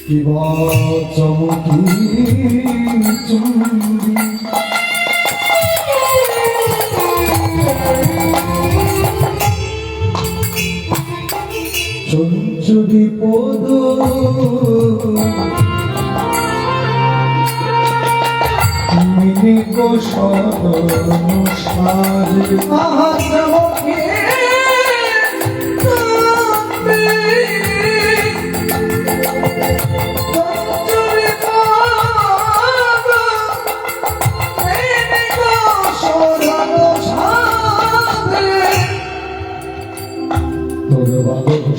কিবা চমকি চুম্বি চঞ্চুরি পদ মিনি কোশন সারে আহারমকে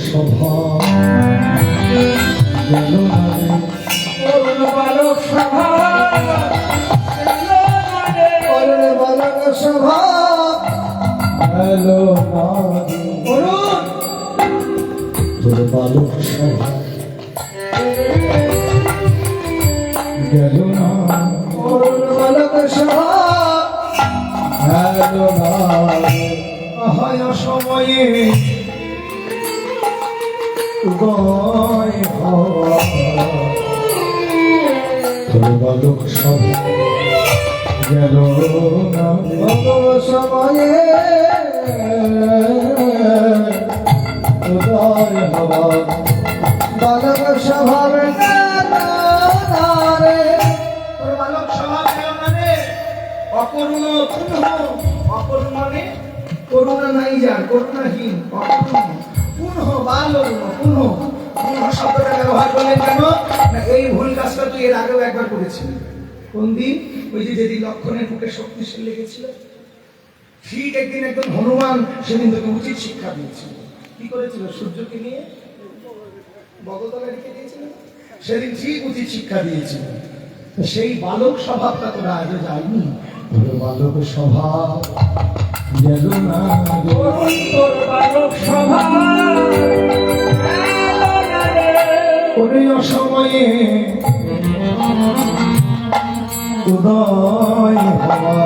স্বভাব গেল না রে অরুণ বালক স্বভাব অরুণ বালক স্বভাব গেল না রে অরুণ তোর বালক স্বভাব গেল না অরুণ বালক স্বভাব গেল না আহায় সময়ে তোর বালক সব গেল না সময়ে উদয় হওয়া বালক স্বভাব তোর বালক স্বভাব গেল না রে অকরুণ অকরুণ মানে করুণা নাই যার করুণাহীন অকরুণ পুনঃ বালক পুনঃ পুনঃ শব্দটা ব্যবহার করলেন কেন না এই ভুল কাজটা তুই এর আগেও একবার করেছিলি কোন দিন ওই যে যেদিন লক্ষণের বুকে শক্তিশালী লেগেছিল ঠিক একদিন একদম হনুমান সেদিন তোকে উচিত শিক্ষা দিয়েছিল কি করেছিল সূর্যকে নিয়ে বগতলা রেখে দিয়েছিল সেদিন ঠিক উচিত শিক্ষা দিয়েছিল সেই বালক স্বভাবটা তোরা আজও যায়নি তোর বালক স্বভাব গেল না তোর বালক স্বভাব ওরে অসময়ে উদয় হওয়া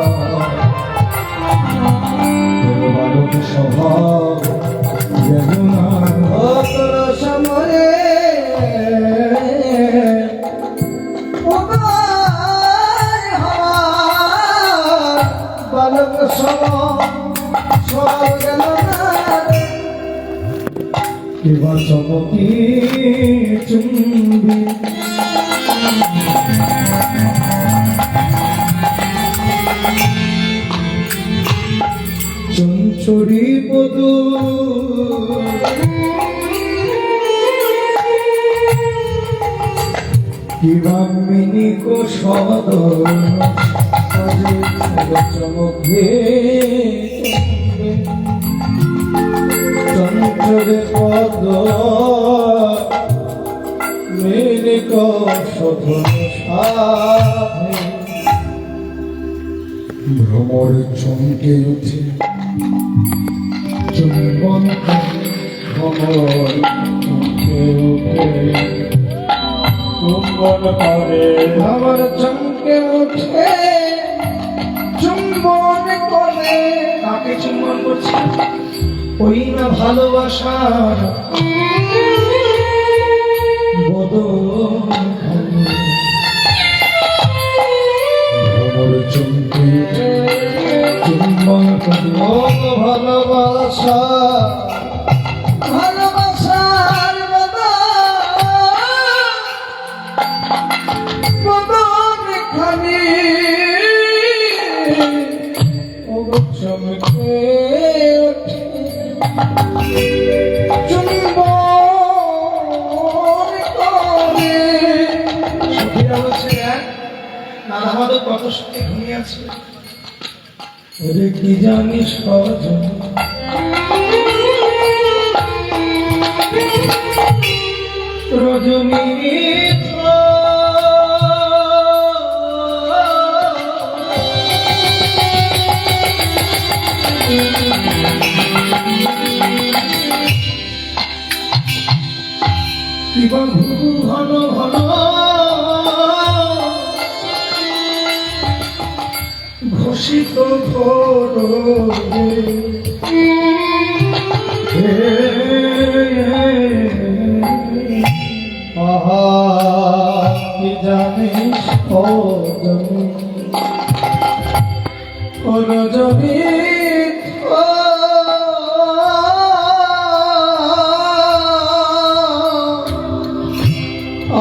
তোর বালক স্বভাব গেল না তোর সময়ে উদয় হওয়া বালক স্বভাব গেল না কিবা চমকি চুম্বি চঞ্চুরি পদ কিবা মিনি কোশদ চমকে চঞ্চুরি পদ মিনি কোশদ ভ্রমর চমকে উঠে চুম্বন ভ্রমর চমকে উঠে চুম্বন করে ভ্রমর চমকে উঠে চুম্বন করে কাকে চুম্বন করছে ওই না ভালোবাসার বদন ভ্রমর চমকে চুম্বন করে ভালোবাসা ভালোবাসার বদন খানি চমকে আমাদের কত শক্তি ঘুমিয়ে আছে ওরে কি জানিস রজনী ঘন ঘন ঘোষিত ভোরে আহা কি জানিস ও জমি ও রজনী ও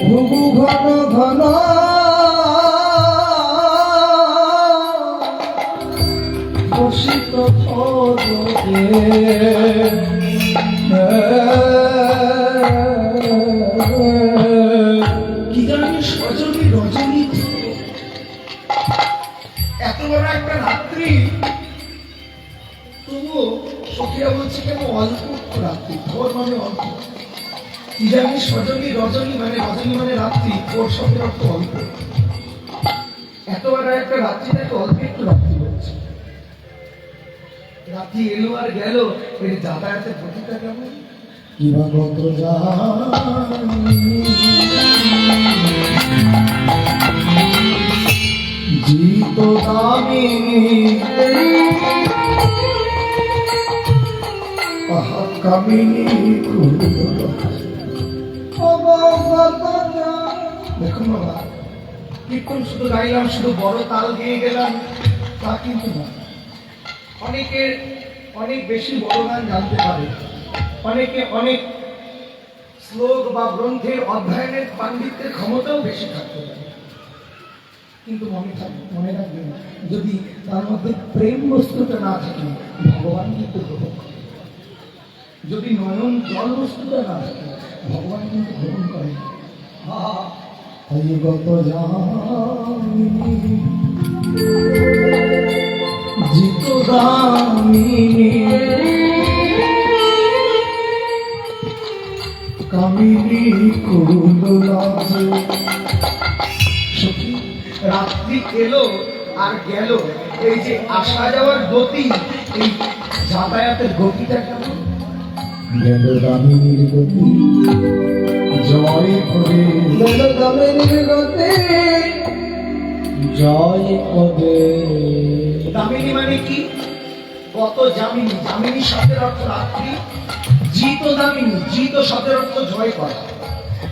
ঘুঘু ঘন ঘন বসিত কি জানিস রজনী রজনী এত বড় একটা রাত্রি তবুও সখীরা বলছে কেন অল্প রাত্রি ভোর মানে অল্প কি জানিস রজনী রজনী মানে রাত্রি ওর সঙ্গে অর্থ অল্প এত বড় একটা রাত্রিটাকে অল্প একটু রাত্রি বলছে রাত্রি এলো আর গেল এর যাতায়াতের গতিটা কেমন কিবা কত জিত দামিনী কামিনী দেখুন বাবা কীর্তন শুধু গাইলাম শুধু বড় তাল গিয়ে গেলাম তা কিন্তু না অনেকে অনেক বেশি বড় গান জানতে পারে অনেকে অনেক শ্লোক বা গ্রন্থের অধ্যয়নের পাণ্ডিত্যের ক্ষমতাও বেশি থাকতে পারে কিন্তু মনে রাখবেন যদি তার মধ্যে প্রেম বস্তুটা না থাকে ভগবান কিন্তু গ্রহণ করে যদি নয়ন জল বস্তুটা না থাকে ভগবান কিন্তু গ্রহণ করে গত জিত দামিনী কামিনী রাত্রি এলো আর গেল এই যে আসা যাওয়ার গতি এই যাতায়াতের গতিটা কেমন গেল দামিনীর গতি জয় করে গেল দামিনীর গতি জয় করে দামিনী মানে কি কত জামিনী জামিনী শব্দের অর্থ রাত্রি জিত দামিনী জিত শব্দের অর্থ জয় করা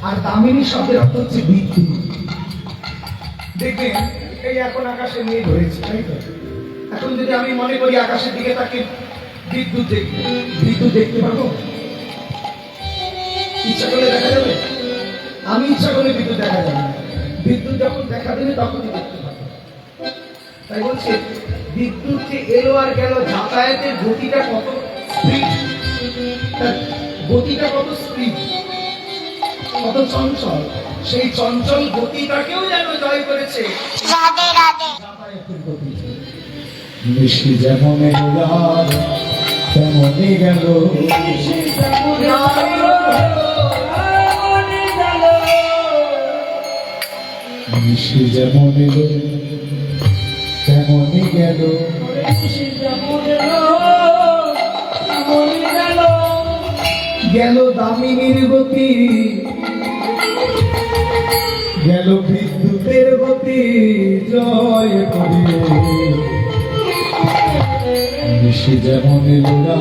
আর দামিনী শব্দের অর্থ হচ্ছে বিদ্যুৎ দেখবেন এই এখন আকাশে মেঘ হয়েছে তাই তো এখন যদি আমি মনে করি আকাশের দিকে তাকে বিদ্যুৎ দেখতে পারবো ইচ্ছা করলে দেখা যাবে আমি ইচ্ছা করলে বিদ্যুৎ দেখা যাবে না বিদ্যুৎ যখন দেখা দেবে তখনই দেখতে পাবো তাই বলছে বিদ্যুৎ যে এলো আর গেল যাতায়াতের গতিটা কত স্পিড গতিটা কত স্পিড কত চঞ্চল সেই চঞ্চল গতিটাকেও যেন জয় করেছে যাতায়াতের গতি মিষ্টি যেমন তেমনই গেল মিষ্টি যেমন এলো তেমনই গেল গেল দামিনীর গতি গেল বিদ্যুতের গতি জয় করিয়ে মিষ্টি যেমন এলো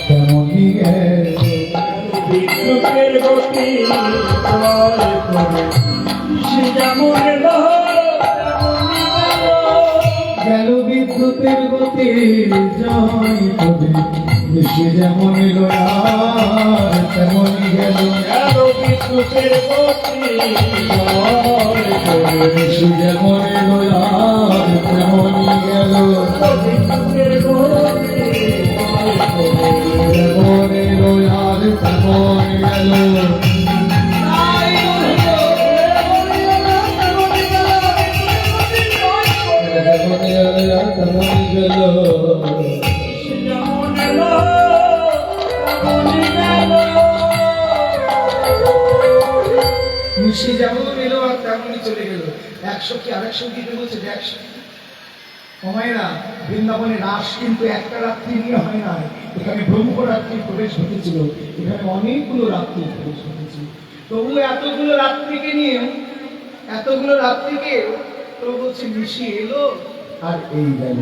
তেমনই গেল বিদ্যুতের গতি জয় করে গেল বিদ্যুতের গতি জয় করে মিশে যেমন এলো তেমনই গেল বিদ্যুতের গতি জয় করে মিশে যেমন এলো তেমনই গেল বিদ্যুতের গতি যেমন এলো তেমনই গেল মিশে যেমন এলো আর তেমনই চলে গেল। একশো কি আরেক সঙ্গীতে বলছে দেখো মায়েরা, বৃন্দাবনে রাস কিন্তু একটা রাত্রি নিয়ে হয় না, এখানে ব্রহ্মরাত্রি প্রবেশ ঘটেছিল, এখানে অনেকগুলো রাত্রি প্রবেশ ঘটেছিল। তবু এতগুলো রাত্রিকে প্রভু বলছে নিশি এলো আর এই গেল,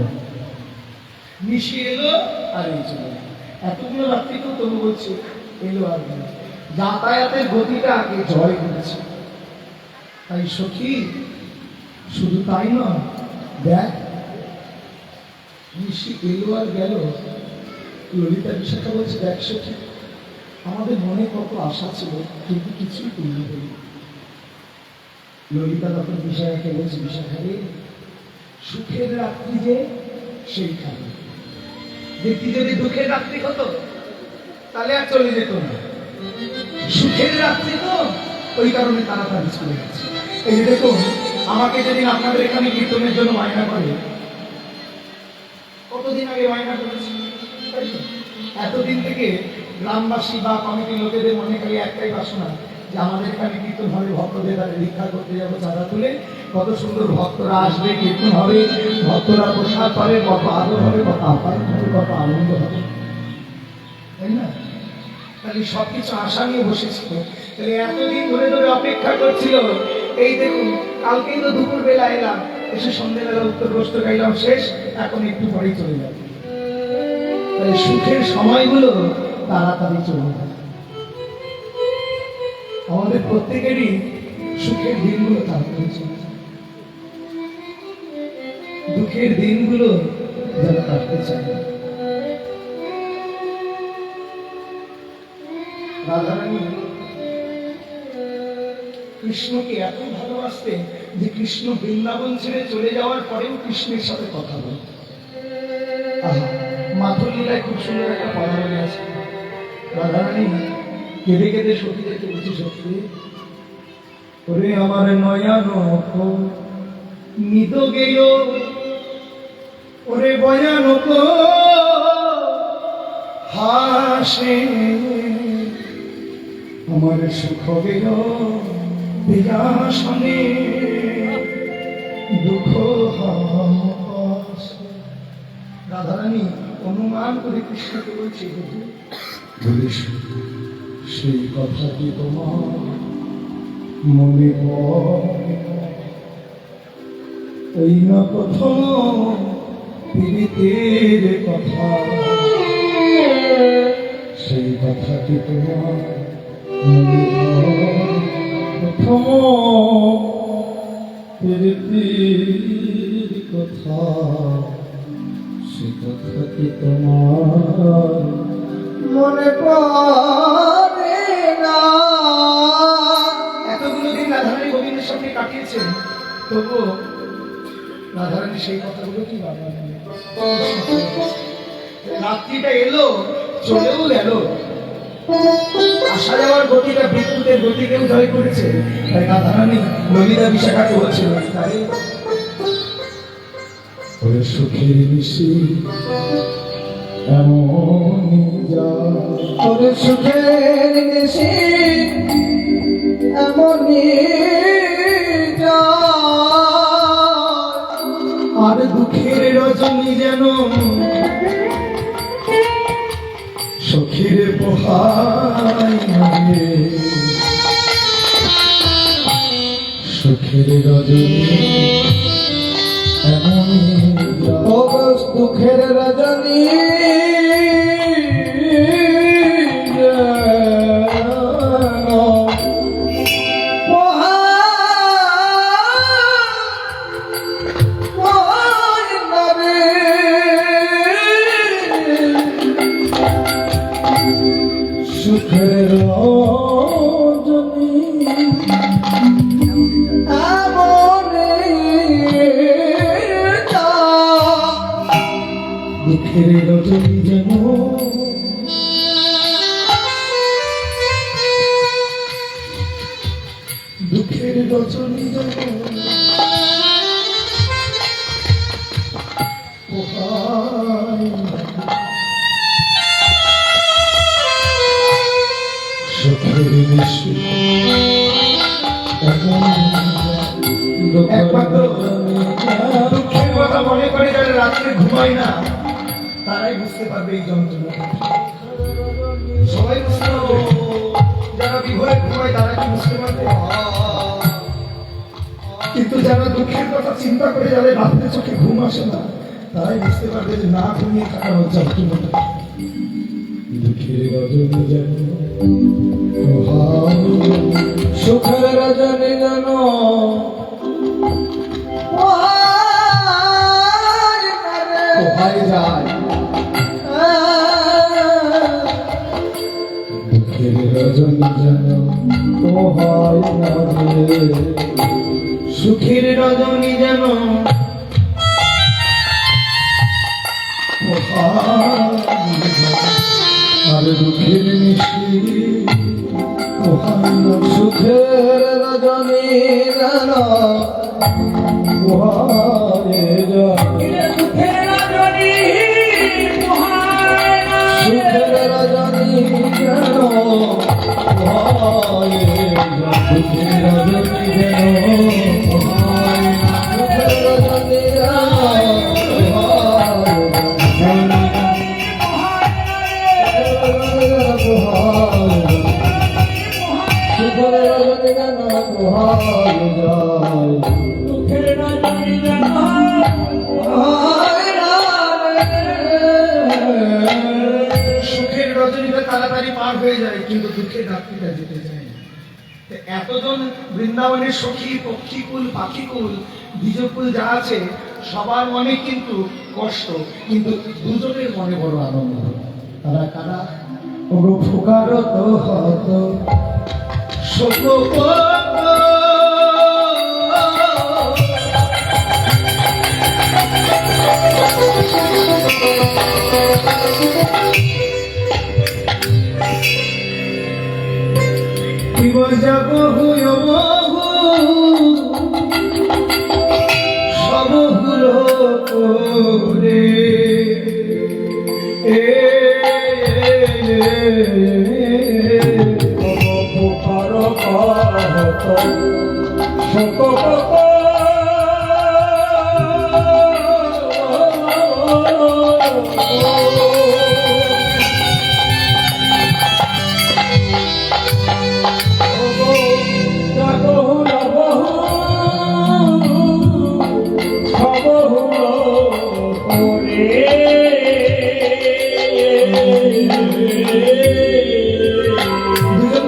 নিশি এলো আর এই চলে গেল। এতগুলো রাত্রিকেও তবু বলছে এলো আর গেল। যাতায়াতের গতিটা আগে জয় করেছে। তাই সখী শুধু তাই নয়, দেখ নিশি এলো আর গেল। ললিতা বিশাখা বলছে দেখ সখী, আমাদের মনে কত আশা ছিল কিন্তু কিছুই পূর্ণ হল। ললিতা তখন বিশাখাকে বলছে বিশাখা রে, সুখের রাত্রি যে সেইখানে দেখি, যদি দুঃখের রাত্রি হতো তাহলে আর চলে যেত না। সুখের রাত্রি তো ওই কারণে তাড়াতাড়ি চলে গেছে। এই যে দেখুন, আমাকে যেদিন আপনাদের এখানে কীর্তনের জন্য বায়না করে, কতদিন আগে বায়না করেছি, এতদিন থেকে গ্রামবাসী বা কমিটির লোকেদের মনে খালি একটাই বাসনা যে আমাদের এখানে কীর্তন হবে, ভক্তদের তাদের দীক্ষা করতে যাবো চাঁদা তুলে, কত সুন্দর ভক্তরা আসবে, কীর্তন হবে, ভক্তরা প্রসাদ পাবে, কত আদর হবে, কত আপ্যায়ন হবে, কত আনন্দ হবে, তাই না? তাহলে সবকিছু আশা নিয়ে বসেছিল। তাহলে এতদিন ধরে ধরে অপেক্ষা করছিল। এই দেখুন, কালকেই তো দুপুর বেলা এলাম, এসে সন্ধ্যেবেলা উত্তর প্রশ্ন গাইলাম, শেষ, এখন একটু পরেই চলে যাবে। তাহলে সুখের সময়গুলো তাড়াতাড়ি চলে যায়। আমাদের প্রত্যেকেরই সুখের দিনগুলো তাড়াতাড়ি চলে যায়, দুঃখের দিনগুলো যেন কাটতে চায়। রাধারানী কৃষ্ণকে এত ভালোবাসতেন যে কৃষ্ণ বৃন্দাবন ছেড়ে চলে যাওয়ার পরেও কৃষ্ণের সাথে কথা বলতেন। মাথুর লীলায় খুব সুন্দর একটা পদাবলী আছে। রাধারানী কেঁদে কেঁদে সতীদেরকে বলছি, সত্যি ওরে আমার নয়ন নিদ গেল, ওরে ভয়ানক হাসে, আমার সুখ গেল বিরাসনে, দুঃখ হাসে। রাধারানী অনুমান করে কৃষ্ণকে বলছে, বলিস সেই কথা কি তোমার মনে পড়ে? ওই না প্রথম পীড়িতের কথা, সেই কথা কি তোমার মনে পড়ে? প্রথম পীড়িতের কথা, সে কথা কি তোমার মনে পড়ে না? এতগুলো দিন রাধারানী গোবিন্দের সঙ্গে কাটিয়েছেন, তবু রাধারানী সেই কথাগুলো কি ভাবনা, রাত্রিটা এলো চলেও গেল, আসা যাওয়ার গতিটা বিদ্যুতের গতিকেও জয় করেছে। তাই রাধারানী ললিতা বিশাখাকে বলছিল, তাই ওরে সুখের নিশি এমনই যায়, ওরে সুখের নিশি এমনই যায়, আর দুঃখের রজনী যেন সখীর পোহাই নামে, সুখের রজনী এমনই যায়, দুঃখের রজনী সুখের রজনী দুঃখের রজনী যেন দুঃখের রজনী যেন সুখের নিশি একমাত্র দুঃখের কথা মনে করে যারা রাত্রে ঘুমায় না, তারাই বুঝতে পারবে এই যন্ত্রণা। সবাই বুঝতে পারবে, যারা বিভয়ে ঘুমায় তারা কি বুঝতে পারবে? কিন্তু যারা দুঃখের কথা চিন্তা করে যাদের রাত্রে চোখে ঘুম আসে না, তারাই বুঝতে পারবে যে না ঘুমিয়ে থাকার যন্ত্রণা। দুঃখের রজনী যেন সুখের রজনী যেন কোথায় যায়। দুঃখের রজনী যেন কোথায় যাবে, সুখের রজনী যেন আর দুঃখের মিষ্টি সুখের রজনী যেন সুখের রজনী যেন সুখের রজনী সুখের রজনীটা তাড়াতাড়ি পার হয়ে যায়, কিন্তু দুঃখের রাত্রিটা যেতে যায় না। এতজন বৃন্দাবনের সখী পক্ষীকুল পাখিকুল দ্বিজকুল যা আছে সবার মনে কিন্তু কষ্ট, কিন্তু দুজনের মনে বড় আনন্দ। তারা কারা? প্রকারত হত শোক যাব সব হুলো করে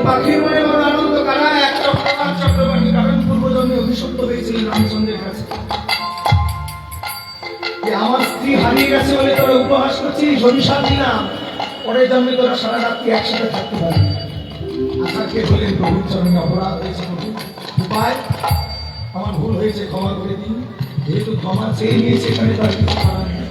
পাখির মনে বড় আনন্দ। কারা? এক চক্রবর্তী, কারণ পূর্বজন্মে অভিশপ্ত হয়েছিল রামচন্দ্রের কাছে যে আমার স্ত্রী হারিয়ে গেছে বলে তোরা উপহাস করছিস, অভিশাপ দিলাম, পরের জন্মে তোরা সারা রাত্রি একসাথে থাকতে পারবি। আশাকে বলেন প্রভুর চরণে অপরাধ হয়েছে, উপায় আমার ভুল হয়েছে, ক্ষমা করে দিন। যেহেতু ক্ষমা চেয়ে নিয়েছে এখানে তার কিছু করার নেই,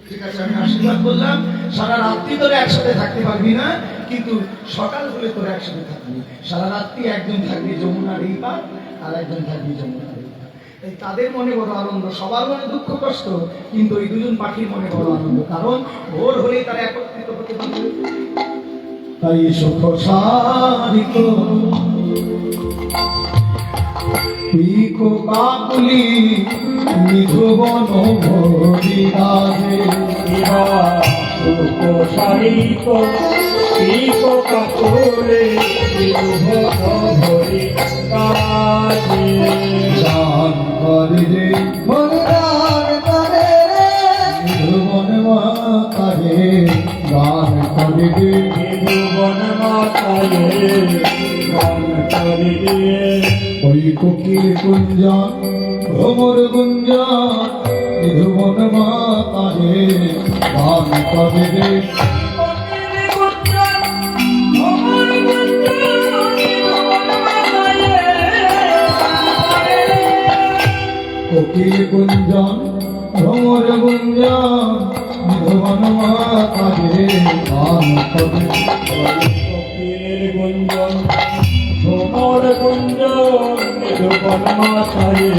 ঠিক আছে আমি আশীর্বাদ করলাম, সারা রাত্রি তোরা একসাথে থাকতে পারবি না, কিন্তু সকাল হলে তোরা একসাথে থাকবি। সারা রাত্রি একজন থাকবি যমুনার এই পার, আর একজন থাকবি যমুনার এই পার। তাই তাদের মনে বড় আনন্দ, সবার মনে দুঃখ কষ্ট, কিন্তু এই দুজন পাখির মনে বড় আনন্দ, কারণ ভোর হলেই তারা একত্রিত হতে পারবে। তাই সুখ সাধিত কাকুলি নিধুবন ভরি রাজে সারিত কাকুলে ভরি কাজে গান করে রে মনরার করে নিধুবন মাতারে গান করে রে নিধুবন মাতারে গান করে রে ওই কোকিল কুঞ্জন ভ্রমর গুঞ্জন নিধুবন মাতারে গান করে রে কোকিল কুঞ্জন ভ্রমর গুঞ্জন নিধুবন মাতারে গান করে কোকিলের গুঞ্জন ভ্রমর গুঞ্জন নিধুবন মাতারে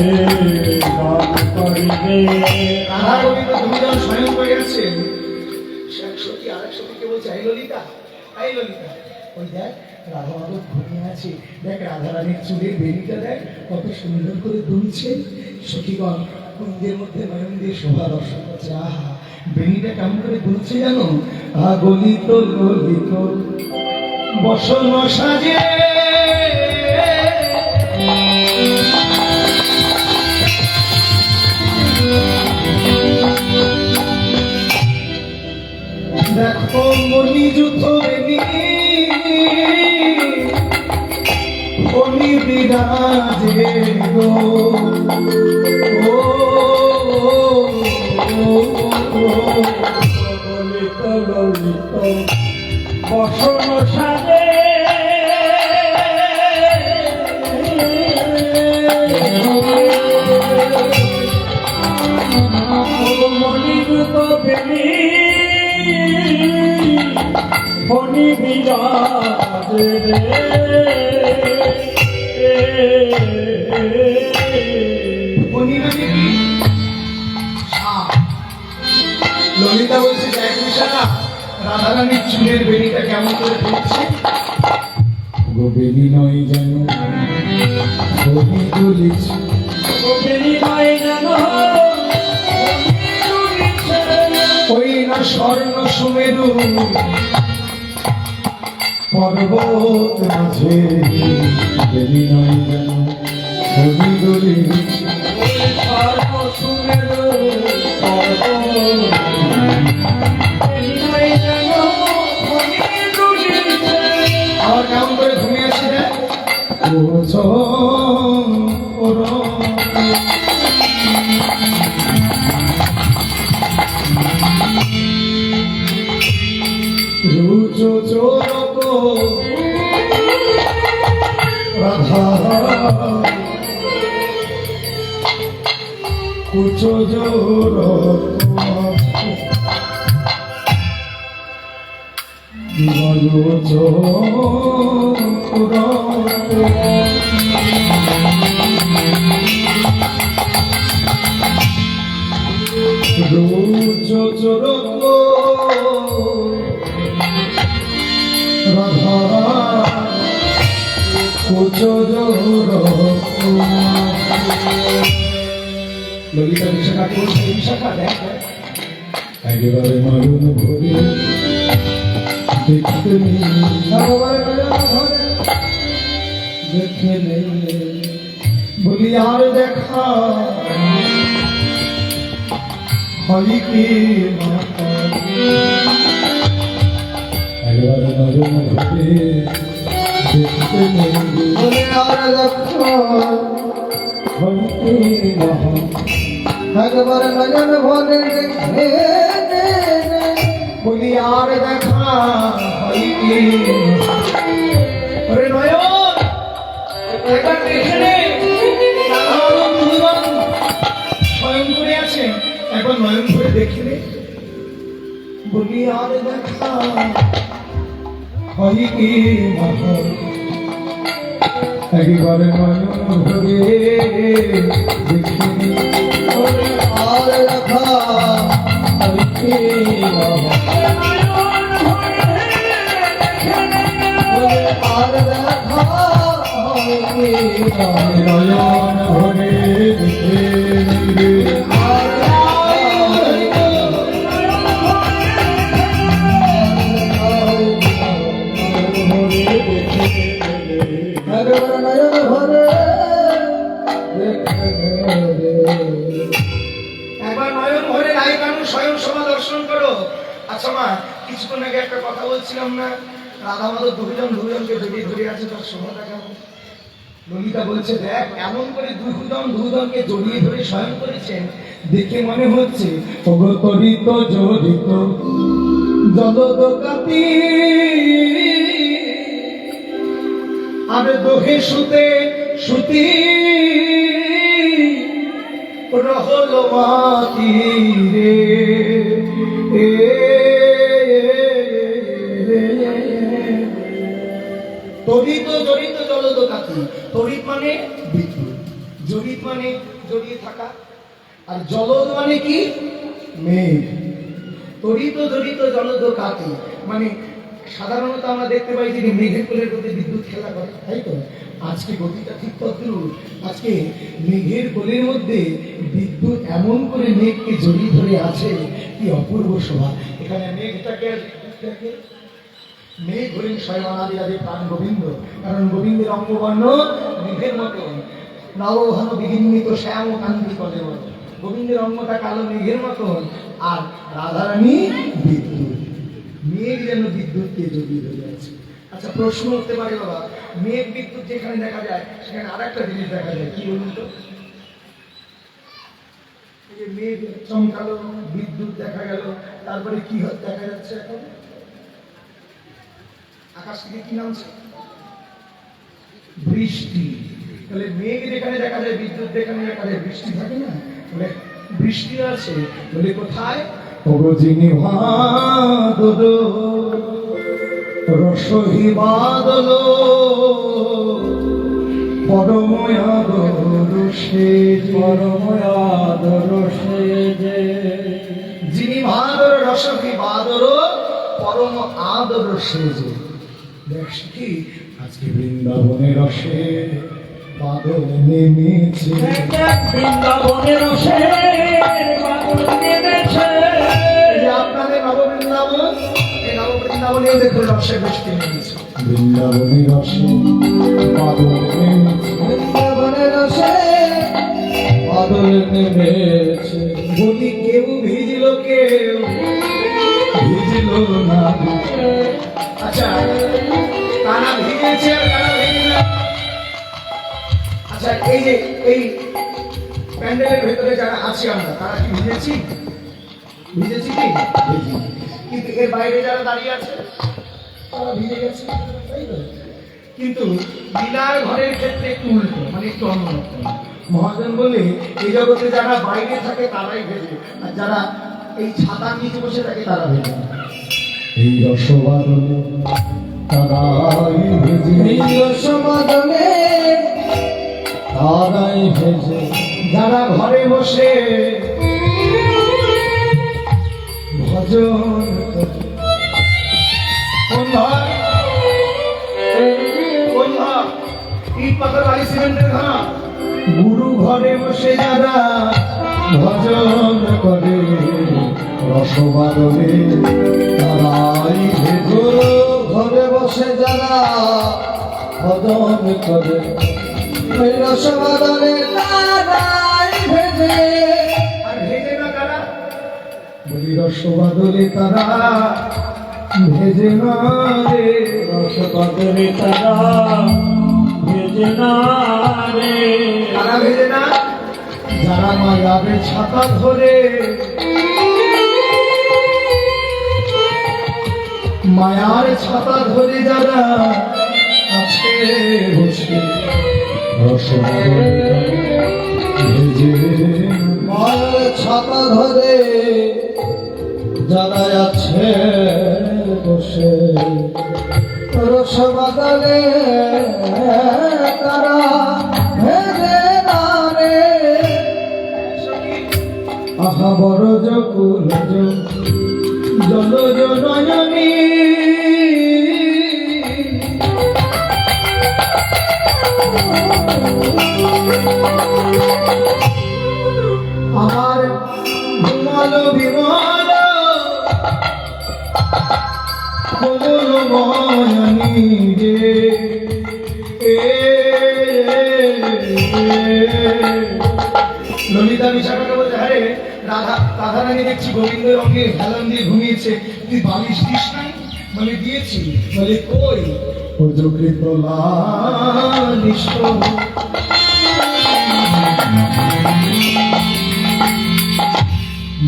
গান করিবে। রাধা গোবিন্দ দুজন স্বয়ং করে আছেন, এক সখী আর এক সখীকে বলছে এই ললিতা, এই ললিতা, ওই দেখ রাধা মাধব ঘুমিয়ে আছে, দেখ রাধা রানীর চুলের বেরিটা দেখ কত সুন্দর করে দুলছে। সখীগণ কুঞ্জের মধ্যে নয়ন দিয়ে শোভা দর্শন করছে। আহা, বেনিটা কেমন করে দুলছে জানো? আগলিত ললিত বসন সাজে দেখো মনি যুদ্ধ বেনি মনি বিরাজে গো ও ললিত ললিত বসন সাজে মণিযুত বেনি ফণি বিরাজে মনি মানে কি? সাপ। ললিতা বলছে দেখ বিশাখা, রাধারানীর চুলের বেনিটা কেমন করে তুলছে। গো বেনি নয় যেন ছবি তুলেছে, গো বেনি নয় যেন ওই না স্বর্ণ সুমেরু পর্বত মাঝে বেনি নয় যেন ছবি তুলেছে, সর্ব সুমের আবার কেমন করে ঘুমিয়ে আসি রে রুচো চোরক রাধা কুচো জোরক রাধা ললিতা বিশাখা করছে বিশাখা দেখ একেবারে মারুন ভরে দেখতে নেই, দেখে নেই বলি আর দেখা হয় কি একেবারে মারুন ভরে দেখতে নেই, বলে আর দেখা হইতে মহা একবার নয়ন ভরে দেখে বলি আর দেখা হয় কি ওরে নয়ন একবার দেখে নে সাধারণ ভগবান স্বয়ং করে আছে একবার নয়ন করে দেখে নে বলি আর দেখা হয় কি মহা একেবারে মারুন ভরে দেখতে নেই, আর দেখা হইতে মহা আর দেখা নয়ন ভরে দেখে নেবে, ভরে দেখে নেবে, একবার নয়ন ভরে রায় কানু স্বয়ং সভা দর্শন করো। আচ্ছা মা, কিছুক্ষণ আগে একটা কথা বলছিলাম না, রাধা মাধব দুজনকে বেরিয়ে ধরে আছে, তার শোভাটা কেমন? ললিতা বলছে দেখ এমন করে দুজনকে জড়িয়ে ধরে স্বয়ং করেছেন, দেখে মনে হচ্ছে অগতরিত জড়িত জলদকাতি আরে দোহে সুতে সুতি রহল মাতি রে তরিত জড়িত জলদকাতি, তড়িৎ মানে বিদ্যুৎ, জড়িত মানে জড়িয়ে থাকা, আর জলদ মানে কি? মেঘ। তড়িত জড়িত জলদ কাতি মানে সাধারণত আমরা দেখতে পাই যে মেঘের কোলের মধ্যে বিদ্যুৎ খেলা করে, তাই তো? আজকে গতিটা ঠিক তদ্রুপ, আজকে মেঘের কোলের মধ্যে বিদ্যুৎ এমন করে মেঘকে জড়িয়ে ধরে আছে, কি অপূর্ব শোভা। এখানে মেঘটাকে মেঘ হলেন স্বয়ং আদি আদি প্রাণ গোবিন্দ, কারণ গোবিন্দের অঙ্গবর্ণ মেঘের মতো নবঘন বিঘিন্নিত শ্যাম কান্তি কলে বল। গোবিন্দের অঙ্গটা কালো মেঘের মতন, আর রাধারানী বিদ্যুৎ। মেঘ যেন বিদ্যুৎকে জড়িয়ে ধরে আছে। আচ্ছা, প্রশ্ন উঠতে পারে বাবা, মেঘ বিদ্যুৎ যেখানে দেখা যায় সেখানে আর একটা জিনিস দেখা যায়, কি বলুন তো? এই যে মেঘ চমকালো, বিদ্যুৎ দেখা গেল, তারপরে কি দেখা যাচ্ছে এখন? আকাশ থেকে কি নামছে? বৃষ্টি। তাহলে মেঘ যেখানে দেখা যায়, বিদ্যুৎ যেখানে দেখা যায়, বৃষ্টি থাকে না? বলে বৃষ্টি আছে, বলে কোথায়? অগজিনী বাদল রসহি বাদল পরময়াদর সেজে যিনি বাদর রসহি বাদর পরম আদর সেজে। দেখছি কি আজকে বৃন্দাবনের রসে বাদল নেমেছে, বৃন্দাবনের রসে বাদল নেমেছে। এই যে আপনাদের নববৃন্দাবন, এই নববৃন্দাবনেও দেখুন রসের বৃষ্টি নেমেছে। বৃন্দাবনের রসে বাদল নেমেছে, বৃন্দাবনের রসে বাদল নেমেছে। বলি কেউ ভিজল, কেউ ভিজল না। আচ্ছা, কারা ভিজেছে আর কারা ভিজে না? আচ্ছা, এই যে এই প্যান্ডেলের ভেতরে যারা আছি আমরা, তারা কি ভিজেছি? ভিজেছি কি? ভিজিনি। কিন্তু এর বাইরে যারা দাঁড়িয়ে আছে তারা ভিজে গেছে, তাই তো? কিন্তু লীলার ঘরের ক্ষেত্রে একটু উল্টো, মানে একটু অন্যরকম। মহাজন বলে এই জগতে যারা বাইরে থাকে তারাই ভেজে, আর যারা এই ছাতার নিচে বসে থাকে তারা ভেজে না। এই রসবাদলে তারাই ভেজে, এই রসবাদলে তারাই ভেজে। যারা ঘরে বসে ভজন করে। কোন ঘর? কোন ঘর? ইট পাথর বালি সিমেন্টের ঘর? গুরু ঘরে বসে যারা ভজন করে রসবাদলে তারাই ভেজে। গুরু ঘরে বসে যারা ভজন করে ওই রসবাদলে তারাই ভেজে। আর ভেজে না কারা? বলি রসবাদলে তারা ভেজে না রে, রসবাদলে তারা ভেজে না রে। তারা ভেজে না যারা মায়াবে ছাতা ধরে, মায়ার ছাতা ধরে যারা আছে বসে রসবাদলে ভেজে। মায়ের ছাতা ধরে যারা আছে বসে রসবাদলে তারা ভেজে না রে। আহা বড় জকুল জল জননী আমার বিমল বিমল কমল ময়নী রে। ললিতা বিশাখাকে বলছে, আরে রাধারানী দেখছি গোবিন্দের অঙ্গে হেলান দিয়ে ঘুমিয়েছে, তুই বালিশ দিস নাই? বলে দিয়েছি। বলে কই? প্রকৃত লালিশ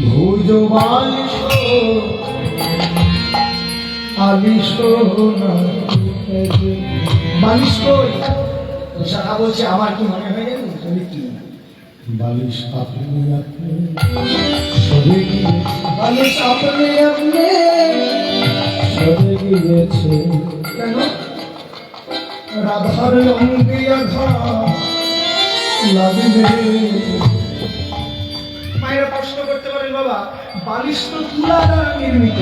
ভুজ বালিশ আলিশ বালিশ কই? বিশাখা বলছে, আমার কি মনে হয় জানি? বলে কি? বালিশ আপনি আপনি সবে গিয়েছে, বালিশ আপনি আপনি সবে গিয়েছে। কেন? রাধার অঙ্গে আঘাত লাগবে। মায়েরা প্রশ্ন করতে পারেন, বাবা বালিশ তো তুলা দ্বারা নির্মিত,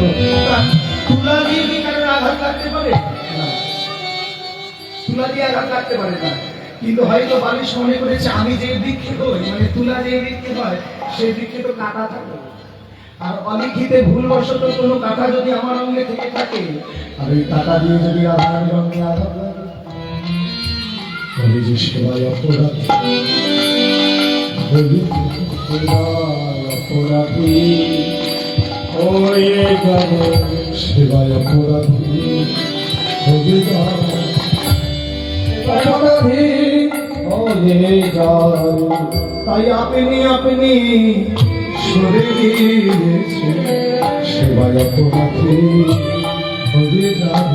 তা তুলা দিয়ে কি কারোর আঘাত লাগতে পারে? না, তুলা দিয়ে আঘাত লাগতে পারে না। কিন্তু হয়তো বালিশ মনে করেছে আমি যে বৃক্ষে হই, মানে তুলা যে বৃক্ষে হয় সেই বৃক্ষে তো কাটা থাকে, আর অলিখিতে ভুলবশত কোনো কাটা যদি আমার অঙ্গে থেকে থাকে, আর ওই কাটা দিয়ে যদি আপনার অঙ্গে আঘাত লাগে, আমি যে সেবায় অপরাধী, বলি সেবায় অপরাধী, হয়ে যাব সেবায় অপরাধী, হয়ে যাব অপরাধী, হয়ে যাব। তাই আপনি সরে গিয়েছে সেবায় অপরাধী, হয়ে যাব।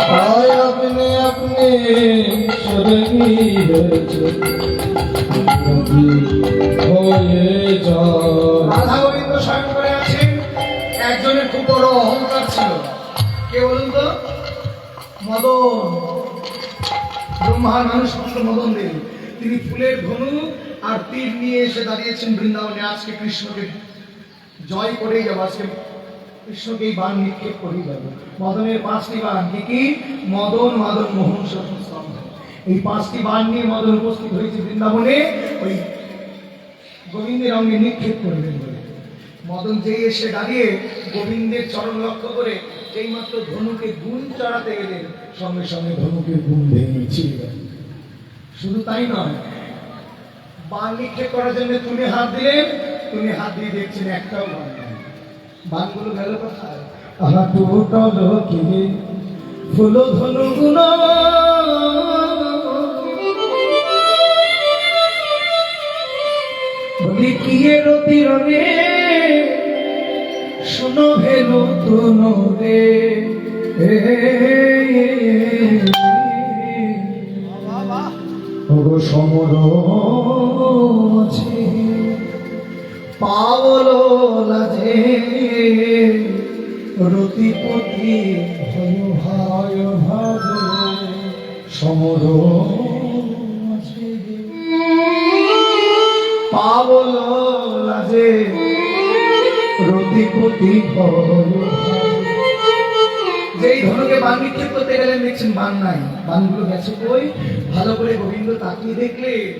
তাই আপনি সরে গিয়েছে। হয়ে যাব। রাধা গোবিন্দ স্বয়ং করে আছেন। একজনের খুব বড় অহংকার ছিল, কে বলুন তো? মদন। ব্রহ্মার মানুষ পুত্র মদন দেব, তিনি ফুলের ধনু আর তীর নিয়ে এসে দাঁড়িয়েছেন বৃন্দাবনে। আজকে কৃষ্ণকে জয় করেই যাবো, আজকে কৃষ্ণকে এই বাণ নিক্ষেপ করেই যাবো। মদনের 5টি বাণ, কি কি? মদন, মাদন, মোহন, শোষণ, স্তম্ভ। এই 5টি বাণ নিয়ে মদন উপস্থিত হয়েছে বৃন্দাবনে ওই গোবিন্দের অঙ্গে নিক্ষেপ করবেন বলে। মদন যেই এসে দাঁড়িয়ে গোবিন্দের চরণ লক্ষ্য করে যেই মাত্র ধনুকে গুণ চড়াতে গেলেন, সঙ্গে সঙ্গে ধনুকে গুণ ভেঙে ছিঁড়ে গেল। শুধু তাই নয়, বাণ নিক্ষেপ করার জন্য তুমি হাত দিলেন, তুমি হাত দিয়ে দেখছেন একটাও বাণ নেই। বাণগুলো গেল কোথায়? হাঁটু টল কিনে ফুল ধনু গুণ বলি কিয়ে রতি রনে শুনো ভেলু তুনো রে। ওগো সমর আছে পাওলো লাজে রতিপতি ভয় ভয় ভাবে সমর আছে পাওলো লাজে রতিপতি ভয় ভাবে। যেই ধনুকে বাণ নিক্ষেপ করতে গেলেন দেখছেন বাণ নাই, বাণগুলো গেছে কই? ভালো করে গোবিন্দ তাকিয়ে দেখলেন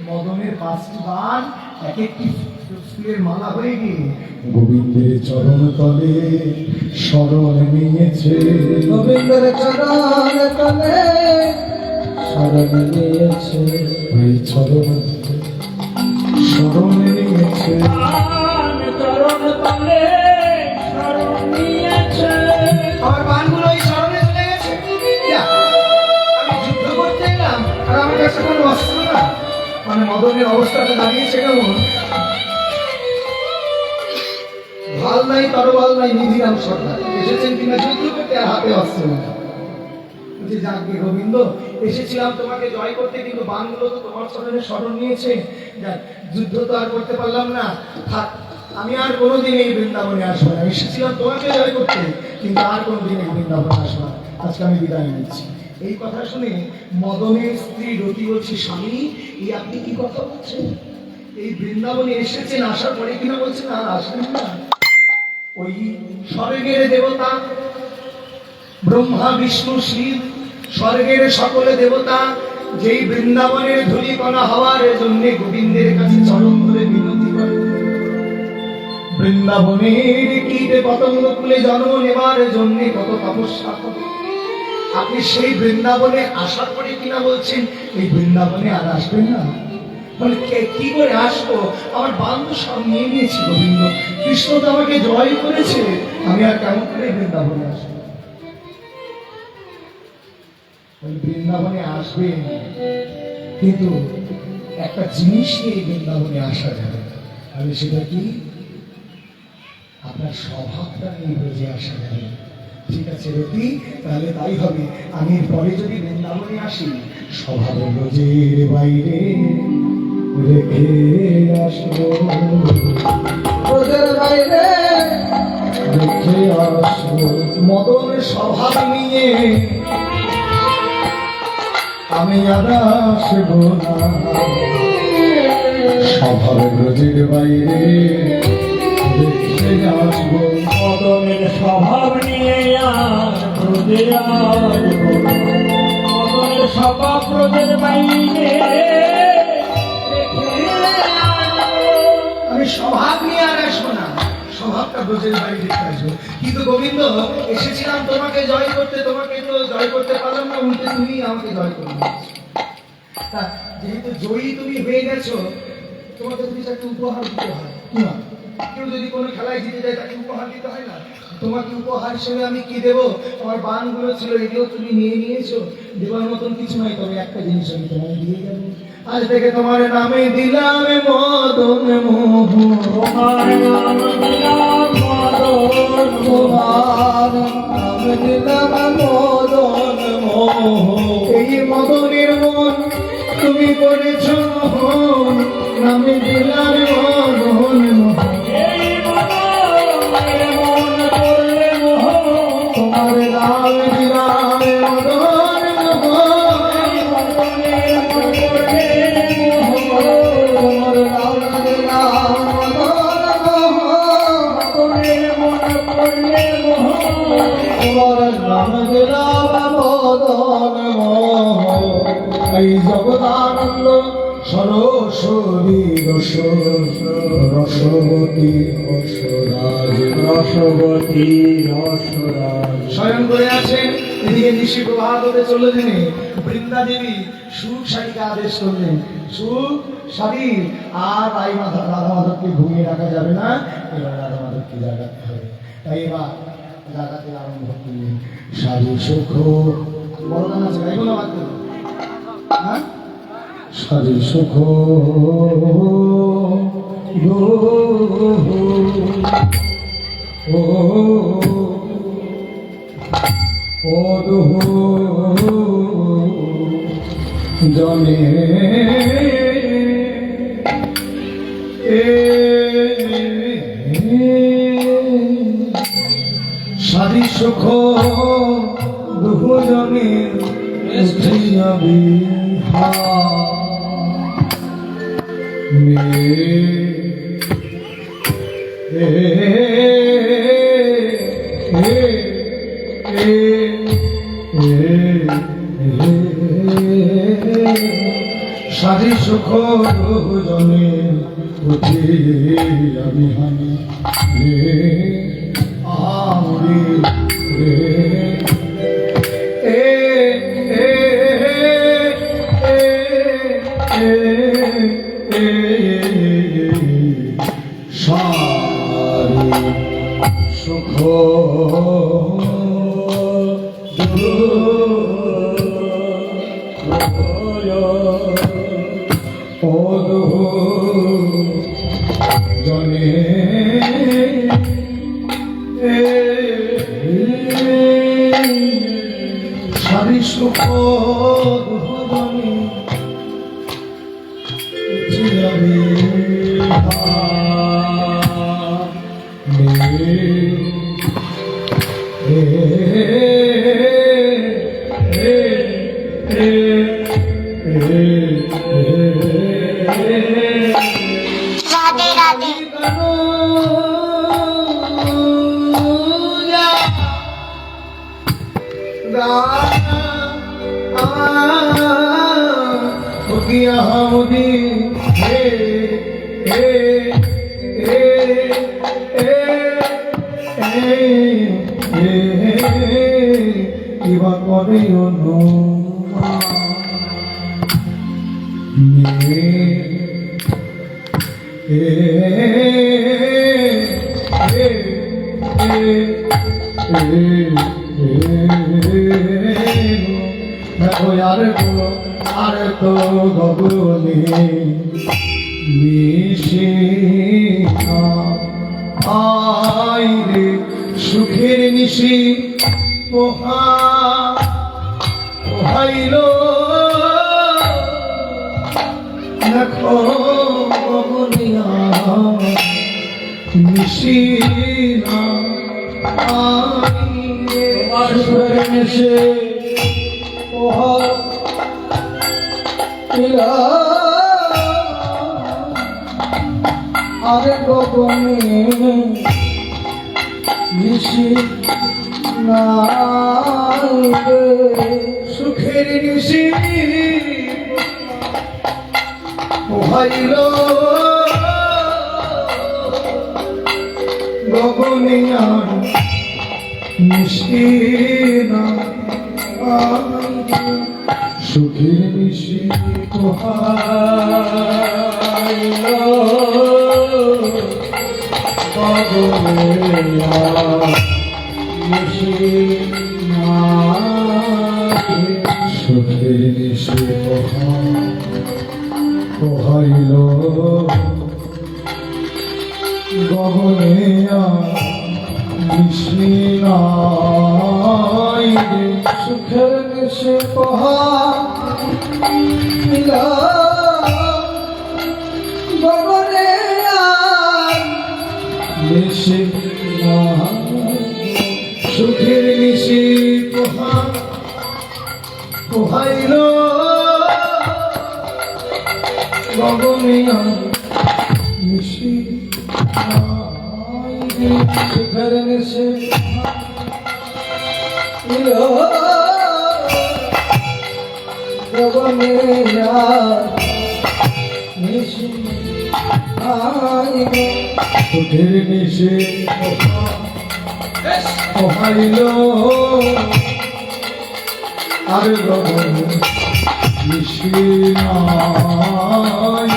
মদনের 5টি বাণ এক একটি ফুলের মালা হয়ে গিয়ে গোবিন্দের চরণ তলে শরণ নিয়েছে, গোবিন্দের চরণ তলে শরণ নিয়েছে, ওই চরণ শরণ নিয়েছে, চরণ তলে শরণ নিয়েছে। আমার বাণগুলো এই শরণে চলে গেছে। যা, আমি যুদ্ধ করতে এলাম আর আমার কাছে কোনো অস্ত্র না। মানে মদনের অবস্থাটা দাঁড়িয়েছে কেমন? ভাল নাই, তরবাল নাই, নিধিরাম সর্দার এসেছেন কিনা যুদ্ধ করতে, আর হাতে অস্ত্র না। যে যাকে গোবিন্দ, এসেছিলাম তোমাকে জয় করতে, কিন্তু বাণগুলো তো তোমার চরণে শরণ নিয়েছে। যাক, যুদ্ধ তো আর করতে পারলাম না, থাক, আমি আর কোনোদিন এই বৃন্দাবনে আসবো না। এসেছিলাম তোমাকে জয় করতে, কিন্তু আর কোনোদিন এই বৃন্দাবনে আসবো না। আজকে আমি বিদায় নিচ্ছি। এই কথা শুনে মদনের স্ত্রী রতি বলছে, স্বামী এই আপনি কি কথা বলছেন? এই বৃন্দাবনে এসেছেন, আসার পরে কিনা বলছেন আর আসবেন না? ওই স্বর্গের দেবতা ব্রহ্মা বিষ্ণু শিব, স্বর্গের সকলে দেবতা যেই বৃন্দাবনের ধূলিকণা হওয়ার জন্য গোবিন্দের কাছে চরণ ধরে বিনতি করে, বৃন্দাবনের কীট পতঙ্গ কুলে জন্ম নেবার জন্য কত তপস্যা করে, আপনি সেই বৃন্দাবনে আসার পরে কিনা বলছেন এই বৃন্দাবনে আর আসবেন না? বলে কি করে আসবো? আমার বান্ধব সব নিয়ে নিয়েছি গোবিন্দ, কৃষ্ণ তো আমাকে জয় করেছে, আমি আর কেমন করে বৃন্দাবনে আসবো? বৃন্দাবনে আসবেন, কিন্তু একটা জিনিস নিয়ে বৃন্দাবনে আসা যাবে। আমি সেটা কি? আপনার স্বভাবটা নিয়ে বুঝে আসা যাবে। ঠিক আছে রতি, তাহলে তাই হবে। আমি পরে যদি বৃন্দাবনে আসি, স্বভাবের রোজের বাইরে রেখে আসবো, রোজের বাইরে রেখে আসবো। মদনের স্বভাব নিয়ে আমি আর আসবো না, স্বভাবের রোজের বাইরে রেখে আসবো, মদনের স্বভাব নিয়ে আর ক্রোধে আসবো না। মদনের স্বভাব ক্রোধের বাইরে রেখে আসবো। আমি স্বভাব নিয়ে আর আসবো না, স্বভাব ভাবটা ব্রজের বাইরে রেখে আসবো। কিন্তু গোবিন্দ, এসেছিলাম তোমাকে জয় করতে, তোমাকে তো জয় করতে পারলাম না, উল্টে তুমি আমাকে জয় করলে। তা যেহেতু জয়ী তুমি হয়ে গেছো, তোমাকে তুমি একটা উপহার দিতে হয়। কি হয়? কেউ যদি কোনো খেলায় জিতে যায় তাকে উপহার দিতে হয় না? তোমাকে উপহার হিসেবে আমি কি দেবো? আমার বানগুলো ছিল, এগুলো তুমি নিয়ে নিয়েছো, দেবার মতন কিছু নয়, তবে একটা জিনিস আমি তোমায় দিয়ে যাবো। আজ থেকে তোমার নামে দিলাম মদন মোহ, তোমার নাম দিলাম মদন তোমার নামে দিলাম মদন মোহ। এই মদনের মন তুমি করেছো মোহন, নামে দিলাম মদন মোহ। এই মদনের মন করলে মোহ, তোমার নামে দিলাম মদন মোহ। এই মদনের মন করলে মোহ, তোমার নামে দিলাম মদন মোহ। মদনের মন করলে মোহ, তোমার নাম দিলাম মদন মোহ। এই জগদানন্দ সরস্বতী রসবতী রসরাজ রসবতী রসরাজ। স্বয়ং করে আছেন। এদিকে নিশি প্রভাত হতে চললেন, বৃন্দা দেবী সুখ শাড়িকে আদেশ করলেন, সুখ শাড়ি আর রাধা মাধবকে ঘুমিয়ে রাখা যাবে না, এবার রাধা মাধবকে জাগাতে হবে। তাই এবার জাগাতে আরম্ভ করলেন। শাড়ি সুখ বড় গান আছে, গাইব না বাদ দেবো? হ্যাঁ, শাড়ি সুখ ও জনে সারি সুখ দুজনে সারি সুখ দুজনে উঠে আমি হানি রে আমরে রে এ এ এ এ সারি সুখ জনে সারি সুখ জনে রাধে রাধে। কিবা করে আর তো গগনে নিশি আই রে সুখের নিশি পোহাইল দেখো গগনিয়া নিশি সুখের নিশি আরে গগনে নিশি সুখের নিশি পোহাইল গগনিয়ার মিষ্টি না সুখের নিশি পোহাইল সুখের নিশি পোহাইল গগনে নিশি নাই রে সুখের নিশি গগনে নিশি সুখের নিশি পোহাইল গগনিয়া নিশি সুখের নিশি গগনিয়া নিশি সুখের নিশি পোহাইল আর গগন নিশি নাই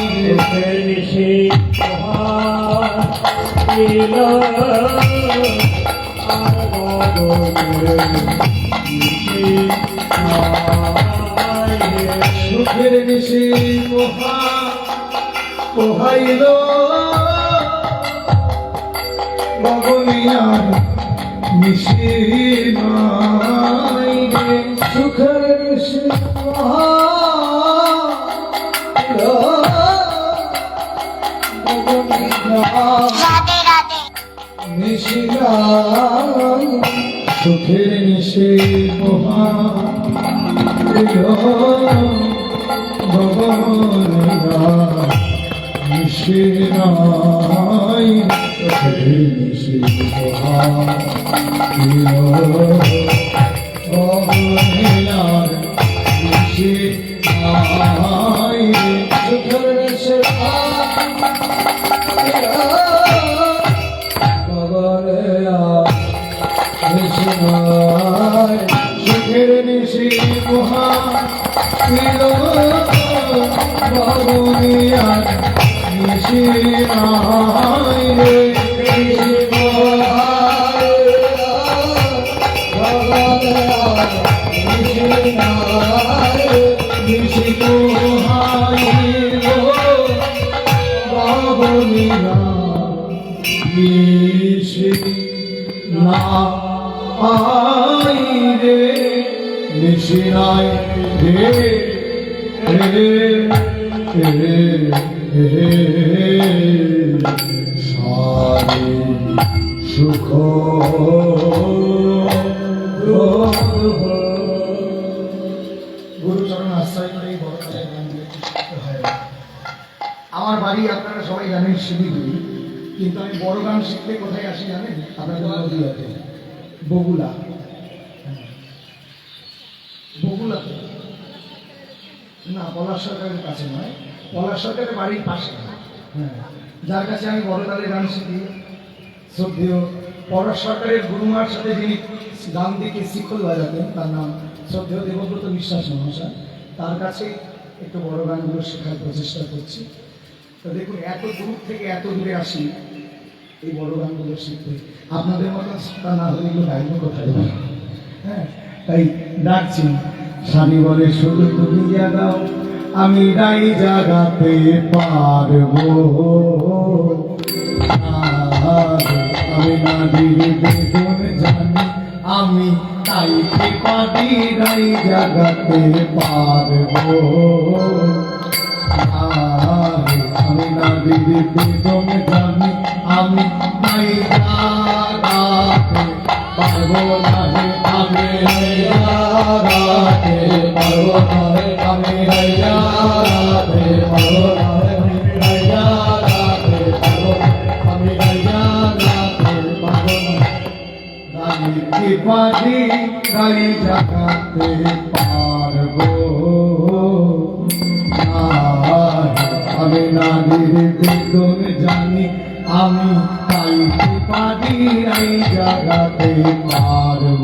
রে নিশি পোহাইল সুখের নিশি পোহাইল গগনিয়ার নিশি নাই রে সুখের নিশি নিশি নাই সুখের নিশি পোহাইল গগনিয়া নিশি নাই সুখের নিশি পোহাইল গগনিয়ার নিশি নাই সুখের নিশি সুখের নিশি পোহাইল গগনিয়ার নিশি নাই রে নিশি নিশি পোহাইল গগনিয়ার নিশি নাই রে নিশি নাই রে সারি সুখ গুরুচরণ আশ্রয় করে এই বড় কাজে গান দিতে হয়। আমার বাড়ি আপনারা সবাই জানেন শিলিগুড়ি, কিন্তু আমি বড় গান শিখতে কোথায় আসি জানেন? আপনাদের নদীয়াতে, বগুলা। বগুলাতে না, পলাশ সরকারের কাছে নয়, পলাশ সরকারের বাড়ির পাশে। হ্যাঁ, যার কাছে আমি বড় তালে গান শিখি, শ্রদ্ধেয় পলাশ সরকারের গুরুমার সাথে যিনি গান দিকে শিকল বাজাতেন, তার নাম শ্রদ্ধেয় দেবব্রত বিশ্বাস মহাশয়। তার কাছে একটু বড় গানগুলো শেখার প্রচেষ্টা করছি। তো দেখুন, এত দূর থেকে এত দূরে আসি এই বড় গানগুলো শিখতে। আপনাদের মতন শ্রোতা না হলে এগুলো গাইব কোথায়? হ্যাঁ, তাই ডাকছি। স্বামী বলে শুধু তুমি জাগাও, আমি গাই জাগাতে পারবো। আমি না দিলে বেদন জানি, আমি তাইতে পারি গাই জাগাতে পারবো। আমি না দিলে বেদন জানি, আমি তাই জাগাতে পারবো না হে, আমি জাগাতে পারবো না হে, আমি জাগাতে পারবো না হে, আমি জাগাতে পারবো না, আমি জাগাতে পারবো না। গাইতে পারি গাই জাগাতে পারবো। আমি নারীর বেদন জানি, আমি পাইতে পারি নাই জাগাতে পারব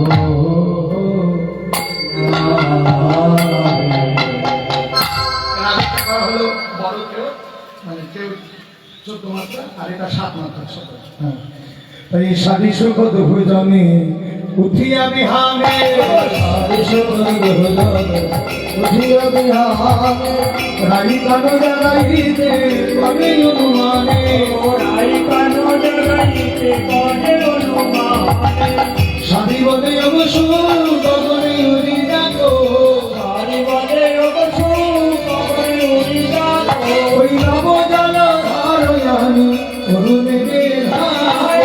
রাগটা করা হলো বড় কেউ মানে কেউ 14 মাত্রা আর এটা 7 মাত্রা ছোট। তাই সারি সুখ ভোজনে উঠিয়া বিহানে সারি সুখ ভোজনে উঠিয়া বিহানে রাই কানো জাগাইতে কবে অনুমানে রাই কানো জগাইতে কবে অনুমানে সারি বদে অবসু গগনে উড়ি যাকো সারি বলে অবসু কবে উড়ি যাবো ওই নব জল ধারয়ানি অরুণে ধায়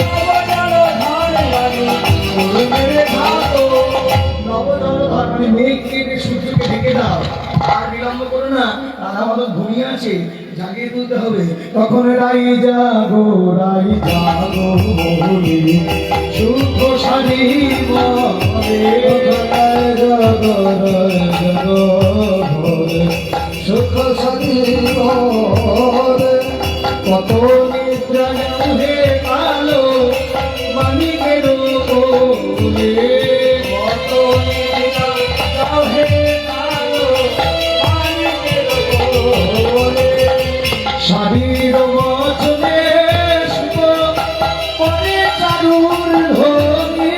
নবজলধারণে মেঘকে সূর্যকে ঢেকে দাও আর বিলম্ব করো না রাধা মাধব ঘুমিয়ে আছে জাগিয়ে তুলতে হবে তখন রাই জাগো বলি সুখ সারি সুখ সারি কত নিদ্রা হে কালো মানিকের ওলে কত নিদ্রা হে কালো মানিকের ওলে শারীর বচনে শুভ পরে চারুর ধনি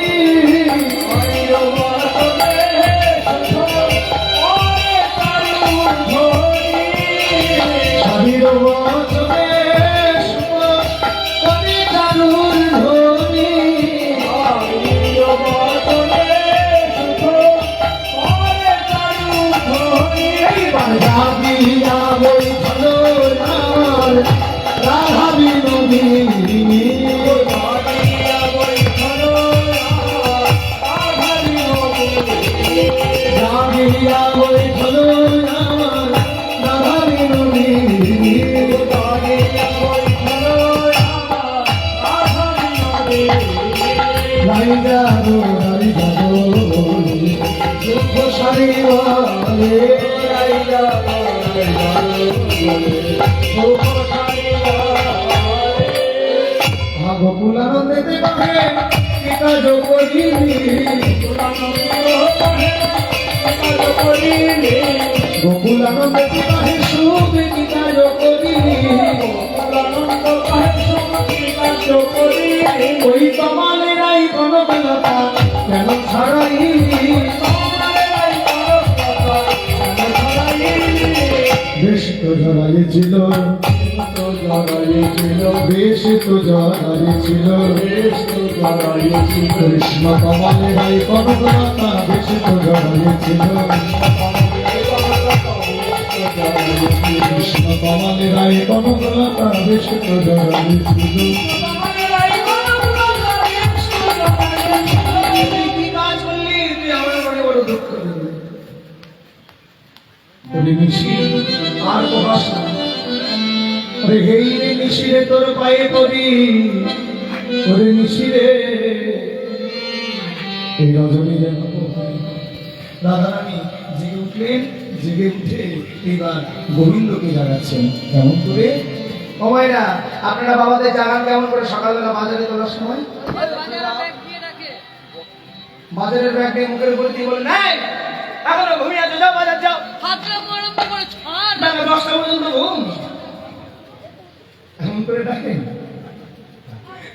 শারীর বচনে শুভ পরে চারুর ধনি শারীর বচনে শুভ পরে চারুর ধনি শারীর বচনে শুভ পরে চারুর ধনি এইবার জাগিয়া বৈঠল আমার রাধা বিনোদিনী জাগিয়া বৈঠল আমার রাধা বিনোদিনী রাই যাবো দুঃখ সারিবারে রাই যাবো গোকুলানন্দে কহে পিতা যোগিনী গোকুলানন্দে কহে সুখ পিতা যোগিনী ওই কমালে রাই কোনো বেলতা কেন ছাড়াই বেশ তো জড়াইছিল বেশ তো জড়াইছিল কৃষ্ণ কমালে রাই কোনো বেলতা বেশ তো জড়াইছিল কৃষ্ণ কমালে রাই কোনো বেলতা বেশ তো জড়াইছিল কি কাজ করলি তুই আমার মনে বড় দুঃখ দিলি ওরে নিশি আর প্রকাশ না ওরে হেই রে নিশি রে তোর পায়ে পড়ি ওরে নিশি রে এই রজনী যেন রাধারানী জেগে উঠলেন জেগে উঠে এবার গোবিন্দকে জাগাচ্ছেন কেমন করে ও মায়েরা আপনারা বাবাদের জাগান কেমন করে সকালবেলা বাজারে তোলার সময় বাজারের ব্যাগ দিয়ে মুখের উপরে দিয়ে বলে নাই এখনো ঘুমিয়ে আছো যাও বাজার যাও বেলা 10টা পর্যন্ত ঘুম এমন করে ডাকেন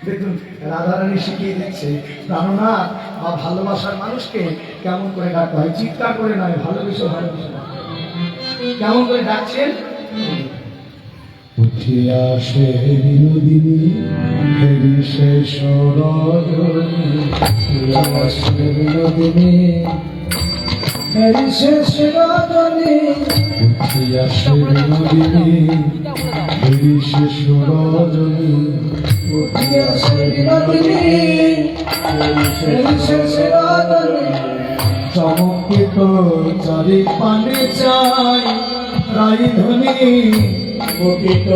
দেখুন রাধারানী শিখিয়ে দিচ্ছে প্রাণনাথ বা ভালোবাসার মানুষকে কেমন করে ডাকতে হয় চিৎকার করে নয় ভালোবেসে কেমন করে ডাকছেন উঠিয়া সে বিনোদিনী ফেরি শেষ রজনী উঠিয়া সে বিনোদিনী ফেরি শেষ রজনী উঠিয়া সে বিনোদিনী ফেরি শেষ রজনী উঠিয়া সে বিনোদিনী ফেরি শেষ রজনী চমকিত চারি পানে চাই রাই ধ্বনি প্রকৃত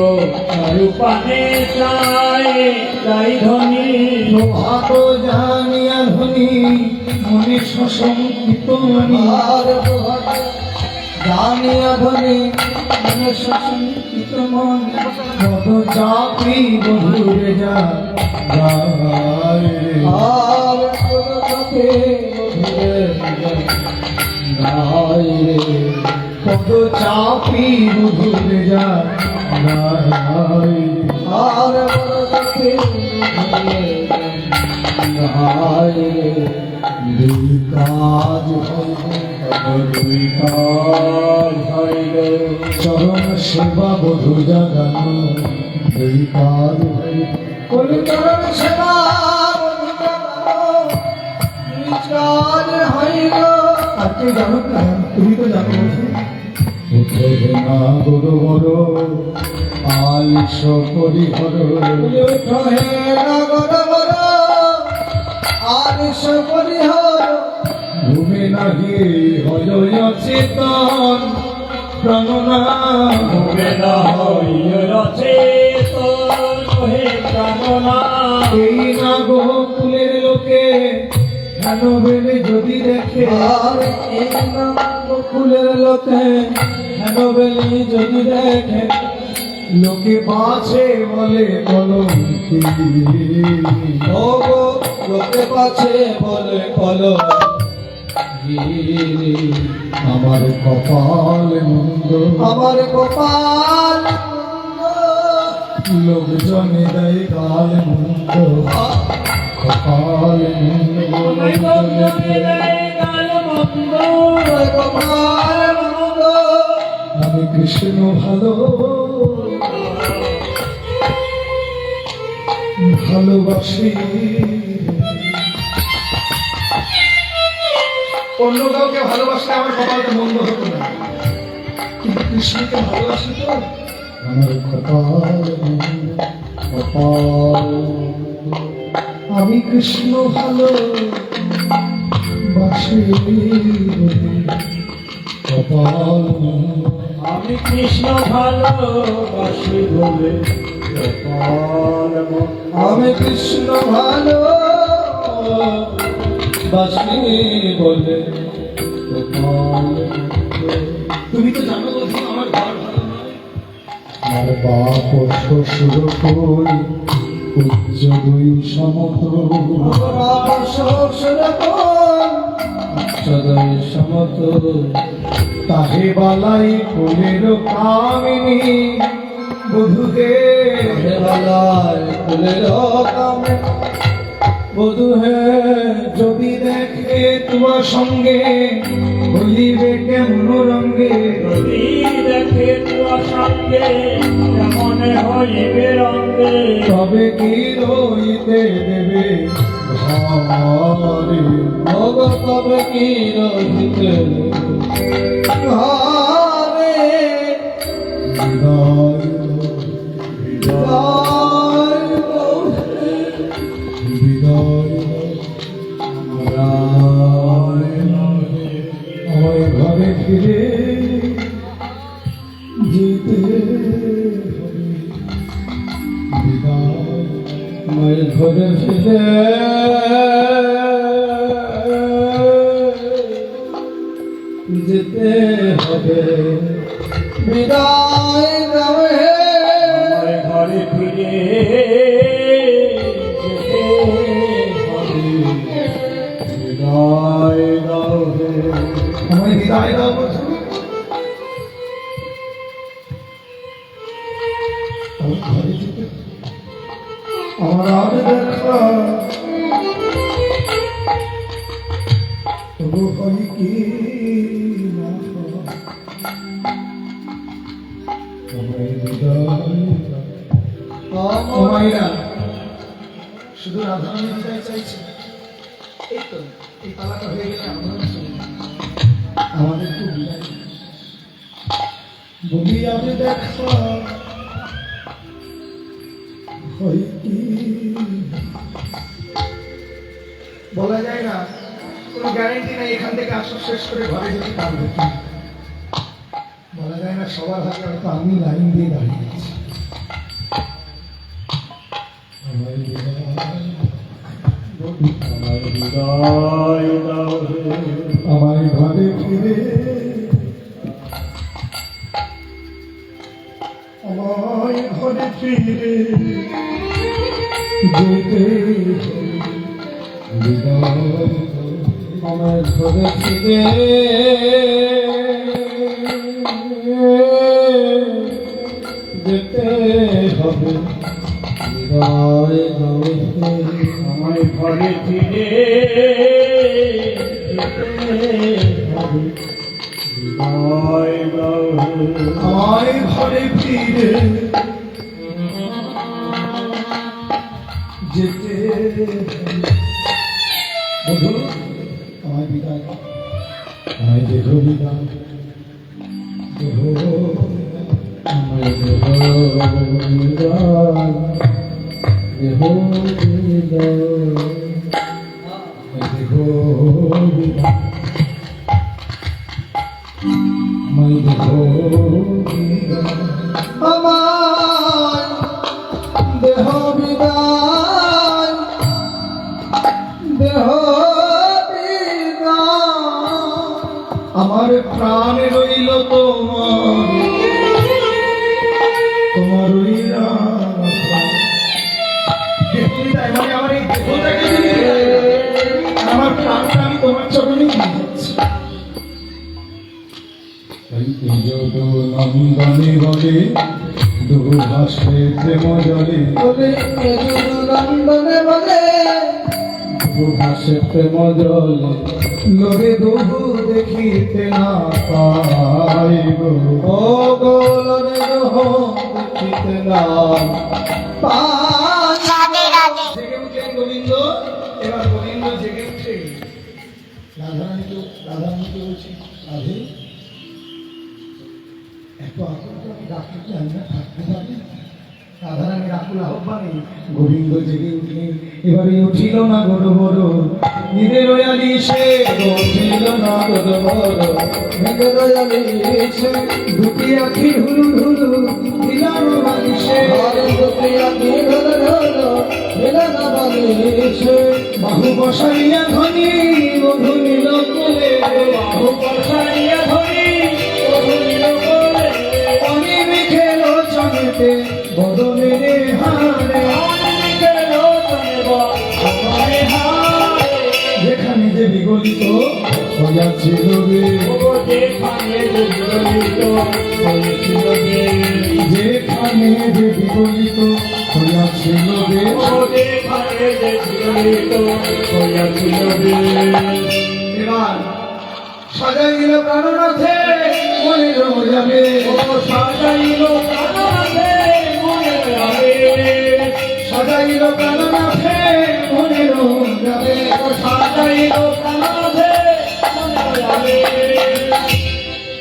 রূপানে চাই তাই ধনী প্রভাত জানিয়া ধ্বনি মনে শশঙ্কিত মনি জানিয়া ধ্বনি মনে শশঙ্কিত মন কত চাপি বধুরে যা গায় রে। আর কোন কাপে মধুরে গায় রে। কত চাপি বধুরে যা গায় রে। আর কোন কাপে মধুরে গায় রে। দুই কাজ দুই কাজ হইল চরণ সেবা বধু জাগানো দুই কাজ কলিকার সেবা বিচার হইল। আর কে জানো না তুমি তো জানো উঠে না গরু বড় আলিস পরিহর উঠে নগর বড় আলিস পরিহর। ঘুমে নাহি হয় চেতন প্রাণনা ঘুমে না হইল চেতন হে প্রাণনা। এই না গো কুলের লোকে কেন বেলে যদি দেখে আর এই নাম কুলের লোকে কেন বেলে যদি দেখে লোকে বাঁচে বলে কলঙ্কি ভোগ লোকে পাছে বলে কলম। আমার কপাল মন্দ আমার কপাল লোকজনে দেয় গাল মন্দ কপাল মন্দ লোকজনে দেয়। গাল মন্দ কপাল মন্দ। আমি কৃষ্ণ ভালো ভালোবাসি অন্য কাউকে ভালোবাসলে আমার কপালটা মন্দ হতো না, কিন্তু কৃষ্ণকে ভালোবাসি তো আমার কপাল কপাল আমি কৃষ্ণ ভালো বাসি কপাল আমি কৃষ্ণ ভালোবাসি বলে কপাল আমি কৃষ্ণ ভালো বাসি বলে কপাল তুমি তো জানো বন্ধু আমার ঘর ভালো নয়। আর বাপ ও শ্বশুর কই উচ্চ দুই সমতল আমার শ্বশুর কোন সদয় সমতল তাহে বালাই ফুলের কামিনী বধুকে বেলায় ফুলের কামে বধু হে যদি দেখে তোমার সঙ্গে হইবে কেমন রঙ্গে যদি দেখে তোমার সঙ্গে কেমন হইবে রঙ্গে। তবে কি রইতে দেবে ঘরে ভোগ তবে কি রহিতে ঘরে। বিদায় জয় বিদায় আমার ঘরে ফিরে যেতে হবে বিদায় আমার ঘরে ফিরে যেতে হবে বিদায় দেবে আমার ঘরে ফিরে যেতে হবে। বিদায় দাও হে আমায় বিদায় দাও বন্ধু। আমার ঘরে যেতে আমার আর দেখা তবু হয় কি না হয়। আমায় বিদায় দাও। ও মাইরা শুধু রাধারানী বিদায় চাইছে এই তো এই পালাটা হয়ে গেলে আমরা চলে যাব। আমাদের তো বিদায় বলি আমি দেখা হয় কি বলা যায় না, কোনো গ্যারেন্টি নেই এখান থেকে আসর শেষ করে ঘরে যেতে পারবে কি। বলা যায় না সবার হাতে হয়তো আমি লাইন দিয়ে দাঁড়িয়ে আছি। আমায় বিদায় আমার হৃদয় দাও হে। আমার ঘরে ফিরে আমায় ঘরে ফিরে যেতে বিদায় আমার ঘরে ফিরে যেতে হবে বিদায় আমার ঘরে ফিরে বিদায় দাও আমার ঘরে ফিরে যেতে বধু আমায় বিদায় আমায় দেহ বিদায় দেহ আমায় দেহ বিদায় দেহ বিদায় দেহ বিদায় আমায় দেহ বিদায় আমার দেহ বিদায় দেহ বিদায় আমার প্রাণ রইল তোমার ওই মানে আমার এই দেহটাকে যদি আমার প্রাণটা আমি তোমার চরণে দিয়ে যাচ্ছি নন্দনে বলে দুভাষে প্রেম জলে বলে নন্দনে বলে দুভাষে প্রেম জলে লোরে বহু দেখিতে না পাইব ও গোলরে রহ দেখিতে না জেগে উঠলেন গোবিন্দ এবার গোবিন্দ জেগে উঠে রাধারানীকে বলছি রাধে এত আকুল ডাক্তার কি আমি না থাকতে পারি রাধারানীর আকুল আহ্বানে গোবিন্দ জেগে উঠলেন এবারে উঠিল না গড় বড় নিদের রয়ালি সে উঠিল না গড় বড় নিদের রয়ালি সে দুটি আখি ঢুলু ঢুলু দিলাম বালিশে দুটি আখি ঢুলু ঢুলু দিলাম বালিশে বাহু বসাইয়া ধনী বধূ নীল কোলে বাহু বসাইয়া ধনী বধূ নীল কোলে পানি মেখেলো চমেতে বদনে হারে যেখানে যে বিগলিত হইয়াছিল রে যেখানে যে বিগলিত হইয়াছিল রে এবার সাজাইল প্রাণনাথে মনে যাবে সাজাইল প্রাণনাথে মনে যাবে সাজাইল প্রাণনাথে মনে যাবে সাজাইল প্রাণনাথে মনে যাবে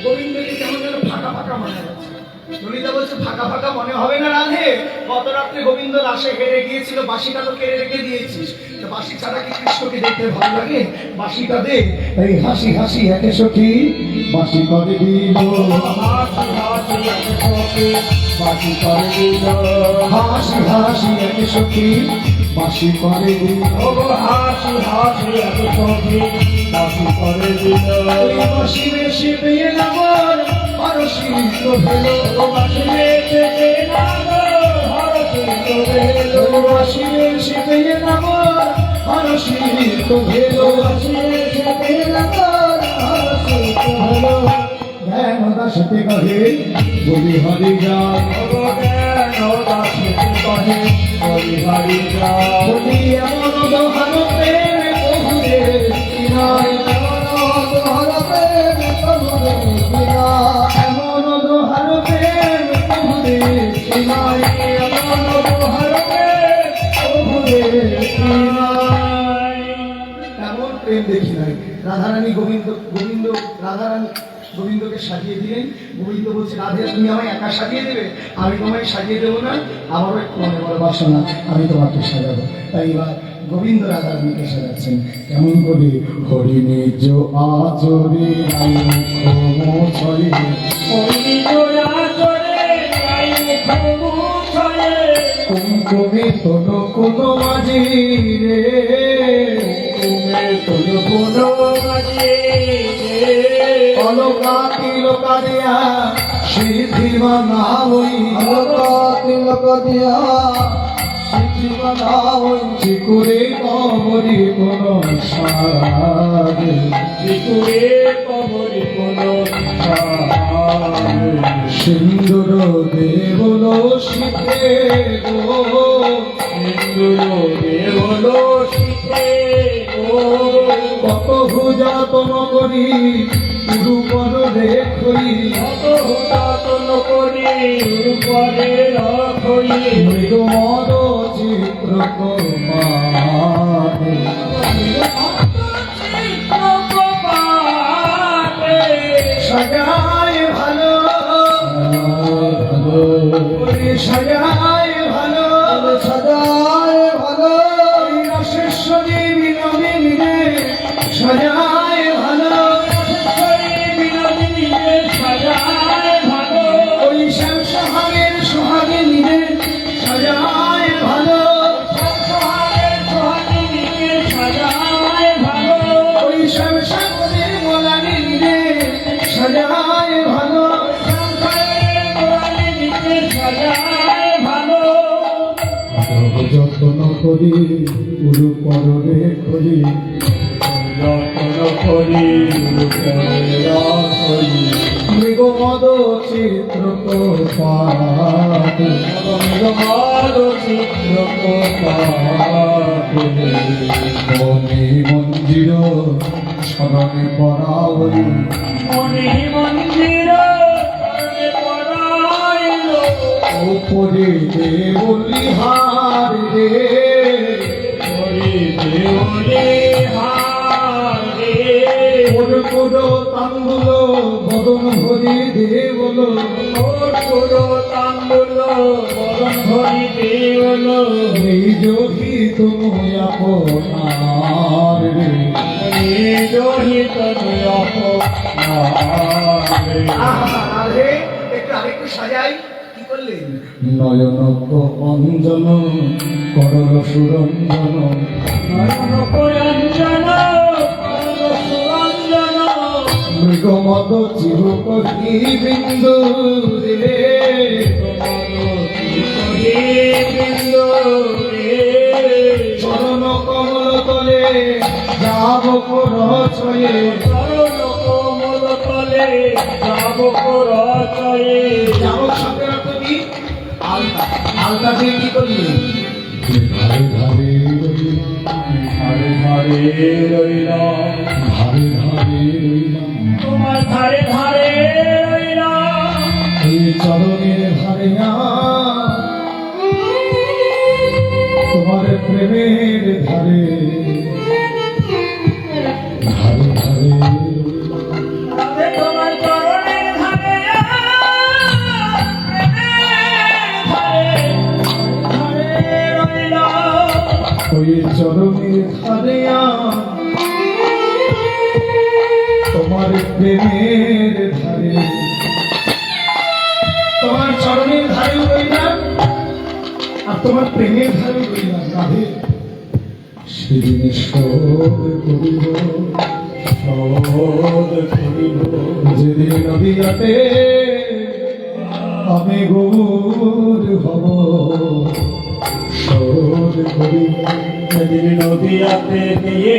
গোবিন্দকে কেমন যেন ফাঁকা ফাঁকা মনে হচ্ছে ললিতা বলছে ফাঁকা ফাঁকা মনে হবে না রাধে গত রাত্রে গোবিন্দ লাশে হেরে গিয়েছিল বাঁশিটা তো কেড়ে রেখে দিয়েছিস তো বাঁশি ছাড়া কি কৃষ্ণকে দেখতে ভালো লাগে বাঁশিটা দে এই হাসি হাসি একে সখী বাঁশি করে দিল বাঁশি করে দিল হাসি হাসি একে সখী বাঁশি করে দিল হাসি হাসি একে সখী বাঁশি করে দিল বাঁশি বেশি পেয়ে নামর হরসি তো ভেলো বাঁশি বেশি নামর হরসি তো ভেলো বাঁশি বেশি পেয়ে নামর হরসি তো ভেলো বাঁশি বেশি পেয়ে নামর হরসি তো ভেলো জ্ঞান দাসতে কহে বলি হরি যান জ্ঞান দাসতে কহে বলি হরি যান বলি এমন দোহানো প্রেম বহুরে কিনাই এমন দোহানো প্রেম বহুরে কিনাই এমন দোহানো প্রেম বহুরে কিনাই এমন দোহানো প্রেম বহুরে কিনাই এমন প্রেম দেখি নাই রাধারানী রাধারানী গোবিন্দকে সাজিয়ে দিলেন গোবিন্দ বলছে রাধে তুমি আমায় একা সাজিয়ে দেবে আমি তোমায় সাজিয়ে দেবো না আমারও একটু মনে বড় বাসনা আমি তোমাকে সাজাবো তাই এবার গোবিন্দ রাধারানীকে সাজাচ্ছেন কেমন করে হরি নিজ আচরে কুমকুমে তোনো কোনো মাঝি রে কুমে তোনো কোনো মাঝি অলোকা তিলকা দেয়া সিদ্ধি বানাওই তিলক দিয়া সিদ্ধি বানাওই চিকুরে কবরি কোন সারে চিকুরে কবরি কোন সিন্দুর দেবল শিখে গো সিন্দুর দেবল শিখে গো কত ভুজাতন করি উরুপর রেখই কত হুতাতন করি উপরে রাখই মৃগ মদ চিত্র কমানে সাজায় ভালো সাজায় ভালো সাজায় ভালো রসেশ্বরী বিনোদিনী রে সাজায় ভালো ওই শ্যাম সোহাগের সোহাগিনী রে সাজায় ভালো ওই শ্যাম সাগরের মোলানিনী রে সাজায় ভালো যত্ন করি উরু পরে করি মৃগ মদ চিত্র মনে মন্দির স্মরণে পড়াবলি উপরে দেবলি হার রে কোড তাম্বুল বদন ভরি দেবল এই যোগী তুমি আপনার রে আরে একটু আরেকটু সাজাই কি করলেন নয়ন অঞ্জন করল সুরঞ্জন মৃগমদ চিরুকহি বিন্দু রে চরণ কমল তলে যাব করছয়ে যাব শব্দের অর্থ কি আলতা আলতা দিয়ে কি করলি ধারে ধারে রইলাম ধারে ধারে তোমার ধারে ধারে রইলাম এই চরণের ধারে তোমার প্রেমের ধারে ধারে ধারে তোমার চরণের ধারে ওই চরণের ধারে তোমার প্রেমের ধারে তোমার চরণের ধারে রইলাম আর তোমার প্রেমের ধারে রইলাম রাধে সেদিন শোধ করিব যেদিন নদীয়াতে আমি গৌর হব শোধ করিব সেদিন নদীয়াতে দিয়ে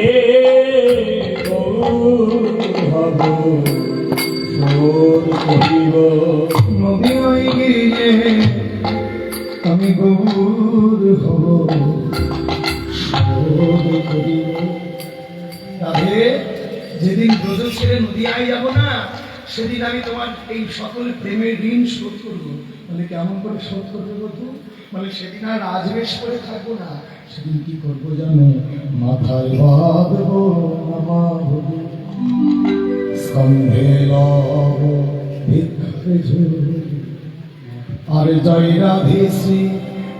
হব শোধ করিব নদীয়ায় গিয়ে আমি গৌর হব শোধ করিব রাধে যেদিন ব্রজ ছেড়ে নদীয়ায় যাব না সেদিন আমি তোমার এই সকল প্রেমের ঋণ শোধ করবো মানে কেমন করে শোধ করবে বধু মানে সেদিন আর রাজবেশ করে থাকবো না সেদিন কি করবো জানো মাথায় বাঁধবো নামাবধূ স্কন্ধে লব ভিক্ষে ঝুলি আর জয় রাধে শ্রী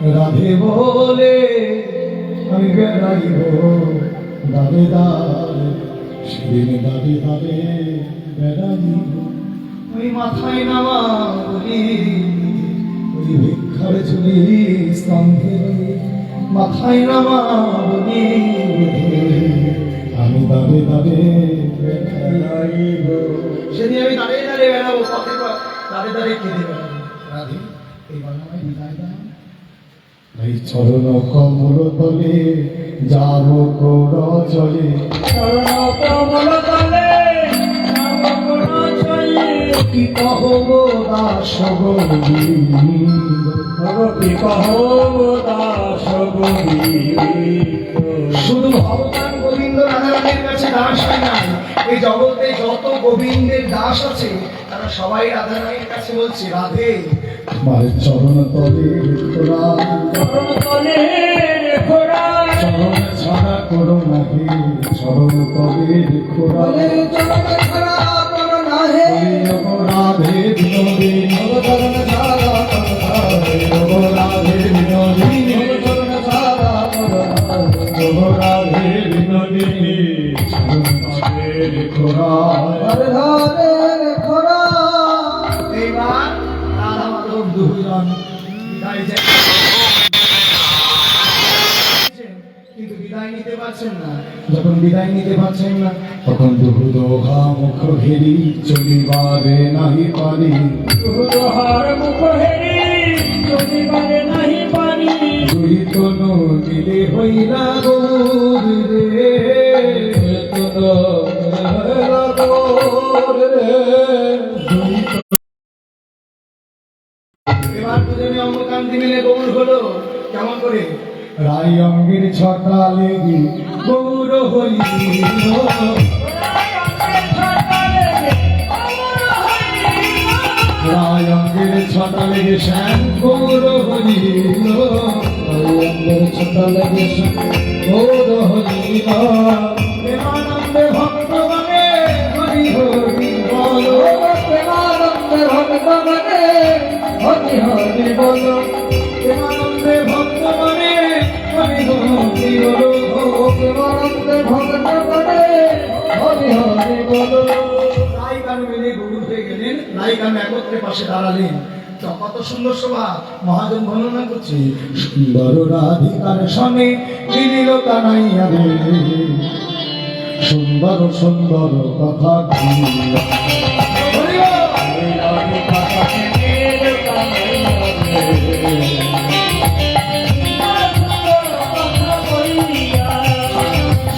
রাধে বলে আমি বেড়াইব দাদে দাদে সেদিন দাদে দাদে বেড়াইব ওই মাথায় নামা বলি ওই ভিক্ষার ঝুলি স্তম্ভে মাথায় নামা বলি আমি দাদে দাদে বেড়াইব সেদিন আমি দাঁড়িয়ে দাঁড়িয়ে বেড়াবো পথে তাদের দ্বারে কেঁদে বেড়াবে। রাধে, এই বর্ণনায় বিদায় দাও। এই চরণ কমল তলে যাব কর চলে চরণ কমল তলে যাব কোন চলে কি কহব দাস গোবিন্দ ভগবতী কহো দাস গোবিন্দ শুধু ভগবান গোবিন্দ রাধারানীর কাছে দাস হয় না, এই জগতে যত গোবিন্দের দাস আছে তারা সবাই রাধারানীর কাছে বলছে রাধে। তোমার চরণ তলে তোরা চরণ তলে খোড়া চরণ ছাড়া করো নাহি চরণ তলে খোরা চরণ ছাড়া করো না হে, রাধে বিনোদিনী চরণ ছাড়া করো না হে, রাধে বিনোদিনী চরণ ছাড়া করো না হে। রাধে বিনোদিনী খোরা হরে হরে খোরা। এইবার রাধা মাধব দুজন বিদায় কিন্তু বিদায় নিতে পারছেন না। যখন বিদায় নিতে পারছেন না তখন দুহুদোহা মুখ ঘেরি চলিবারে নাহি পারি তোহার মুখ হেরি চলিবারে নাহি পারি দুই তনু মিলে হইলা গৌর রে তনু হইলা গৌর রে দুই এবার দুজনে অঙ্গকান্তি মিলে গৌর হলো। কেমন করে? রাই অঙ্গের ছটা লেগে গৌর হইল রাই অঙ্গের ছটা লেগে শ্যাম গৌর হইল রাই অঙ্গের ছটা লেগে শ্যাম গৌর হইল প্রেমানন্দে ভক্তগণে হরি হরি বলো, প্রেমানন্দে ভক্তগণে হরি হরি বল প্রেমানন্দে ভক্তগণে হরি হরি বলো। প্রেমানন্দে ভক্তগণে হরি হরি বল রাই গান মিলে গৌর হয়ে গেলেন। রাই গান একত্রে পাশে দাঁড়ালেন। তো কত সুন্দর শোভা মহাজন বর্ণনা করছে। সুন্দর রাধিকার সনে মিলিল কানাইয়া রে সুন্দর সুন্দর কথা কহিয়া হরি বল।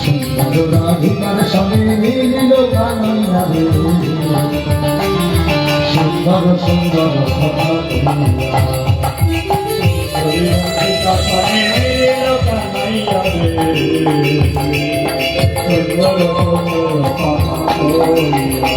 সুন্দর রাধিকার সনে মিলিল কানাইয়া রে সুন্দর সুন্দর কথা কহিয়া সুন্দর সুন্দর কথা কহিয়া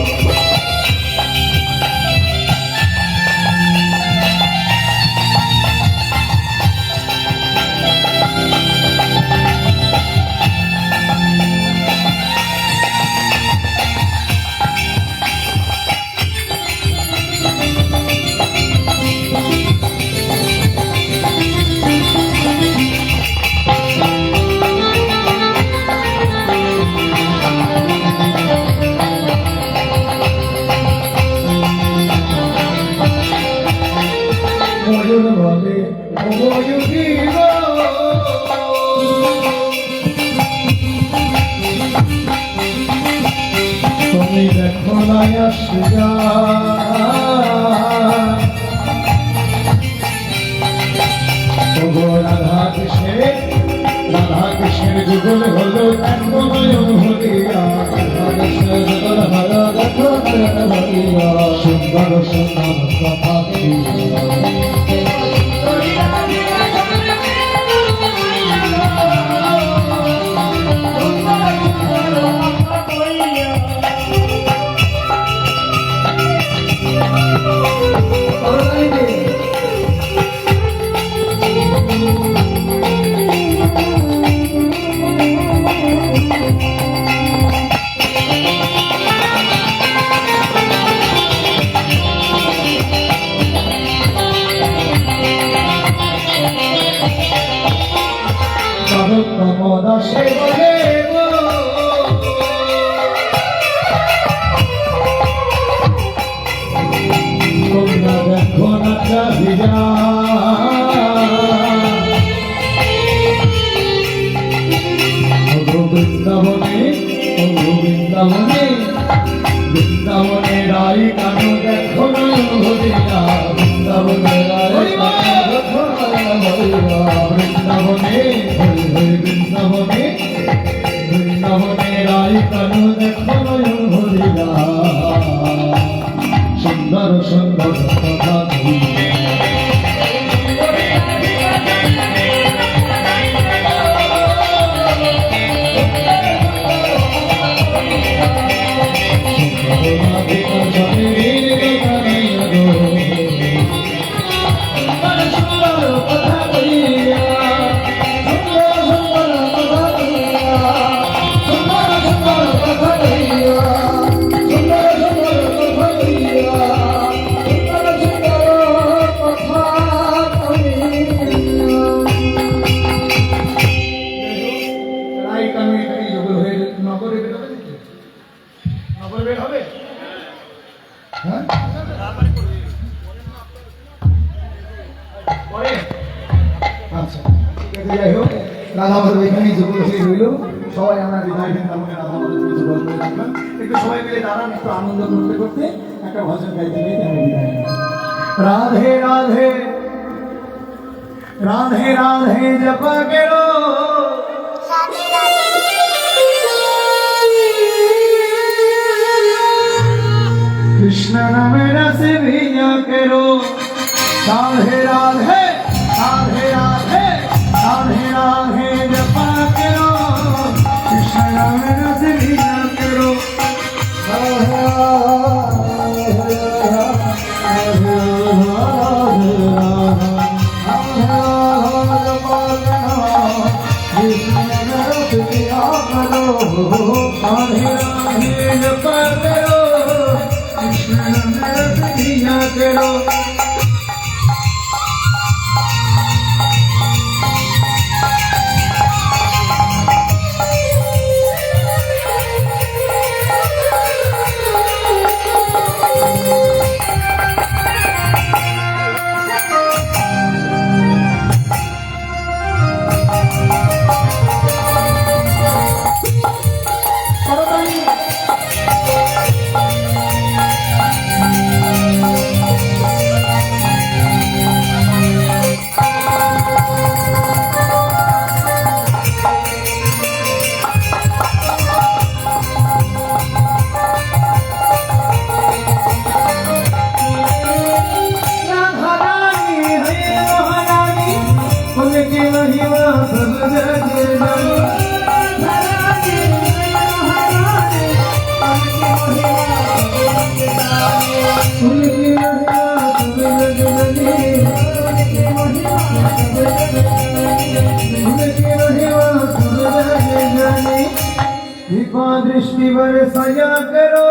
ময়ূর বলে ময়ূরী গো তুমি দেখো না আসিয়া তবু রাধা কৃষ্ণের যুগল হলো এক নয়ন হলিয়া রাধা কৃষ্ণের যুগল হলো দেখো নয়ন হলিয়া সুন্দর সুন্দর কথা কহিয়া দাসে বলে গো তোমরা দেখো না চাহিদা বৃন্দাবনে বৃন্দাবনে বৃন্দাবনে রাই কানু দেখো নয়ন ভরিয়া বৃন্দাবনে হরি হরি বৃন্দাবনে বৃন্দাবনে রাই কানু দেখো নয়ন ভরিলা সুন্দর সুন্দর কথা কহিলা নগর বের হবে? হ্যাঁ পরে? আচ্ছা ঠিক আছে যাই হোক রাধা মাধব এখানেই যুগল হয়ে রইল সবাই আমরা বিদায় বৃন্দাবনে রাধা মাধবকে যুগল করে রাখলাম একটু সবাই মিলে দাঁড়ান একটু আনন্দ করতে করতে একটা ভজন গাইতে গাইতে আমি বিদায় নিলাম রাধে রাধে রাধে রাধে জপ করো कृष्ण नाम रस भीजा करो राधे राधे राधे राधे राधे राधे जपा करो कृष्ण नाम रस भीजा करो राधे राधे जपा करो करो दृष्टि बरसाया करो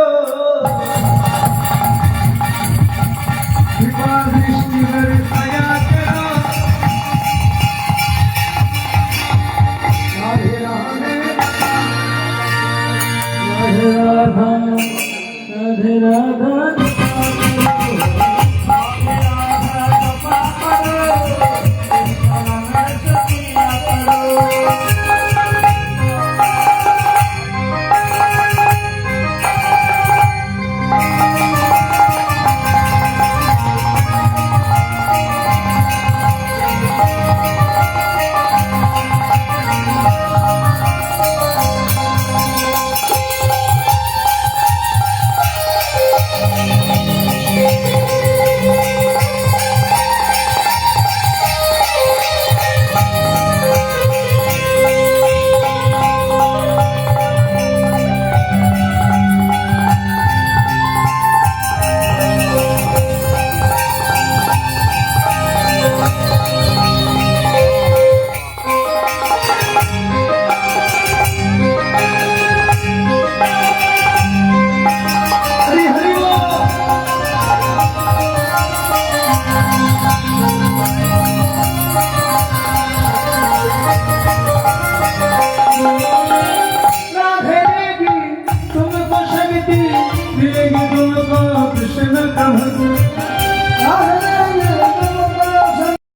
दृष्टि बरसाया करो राधे राधे राधे राधा राधे राधा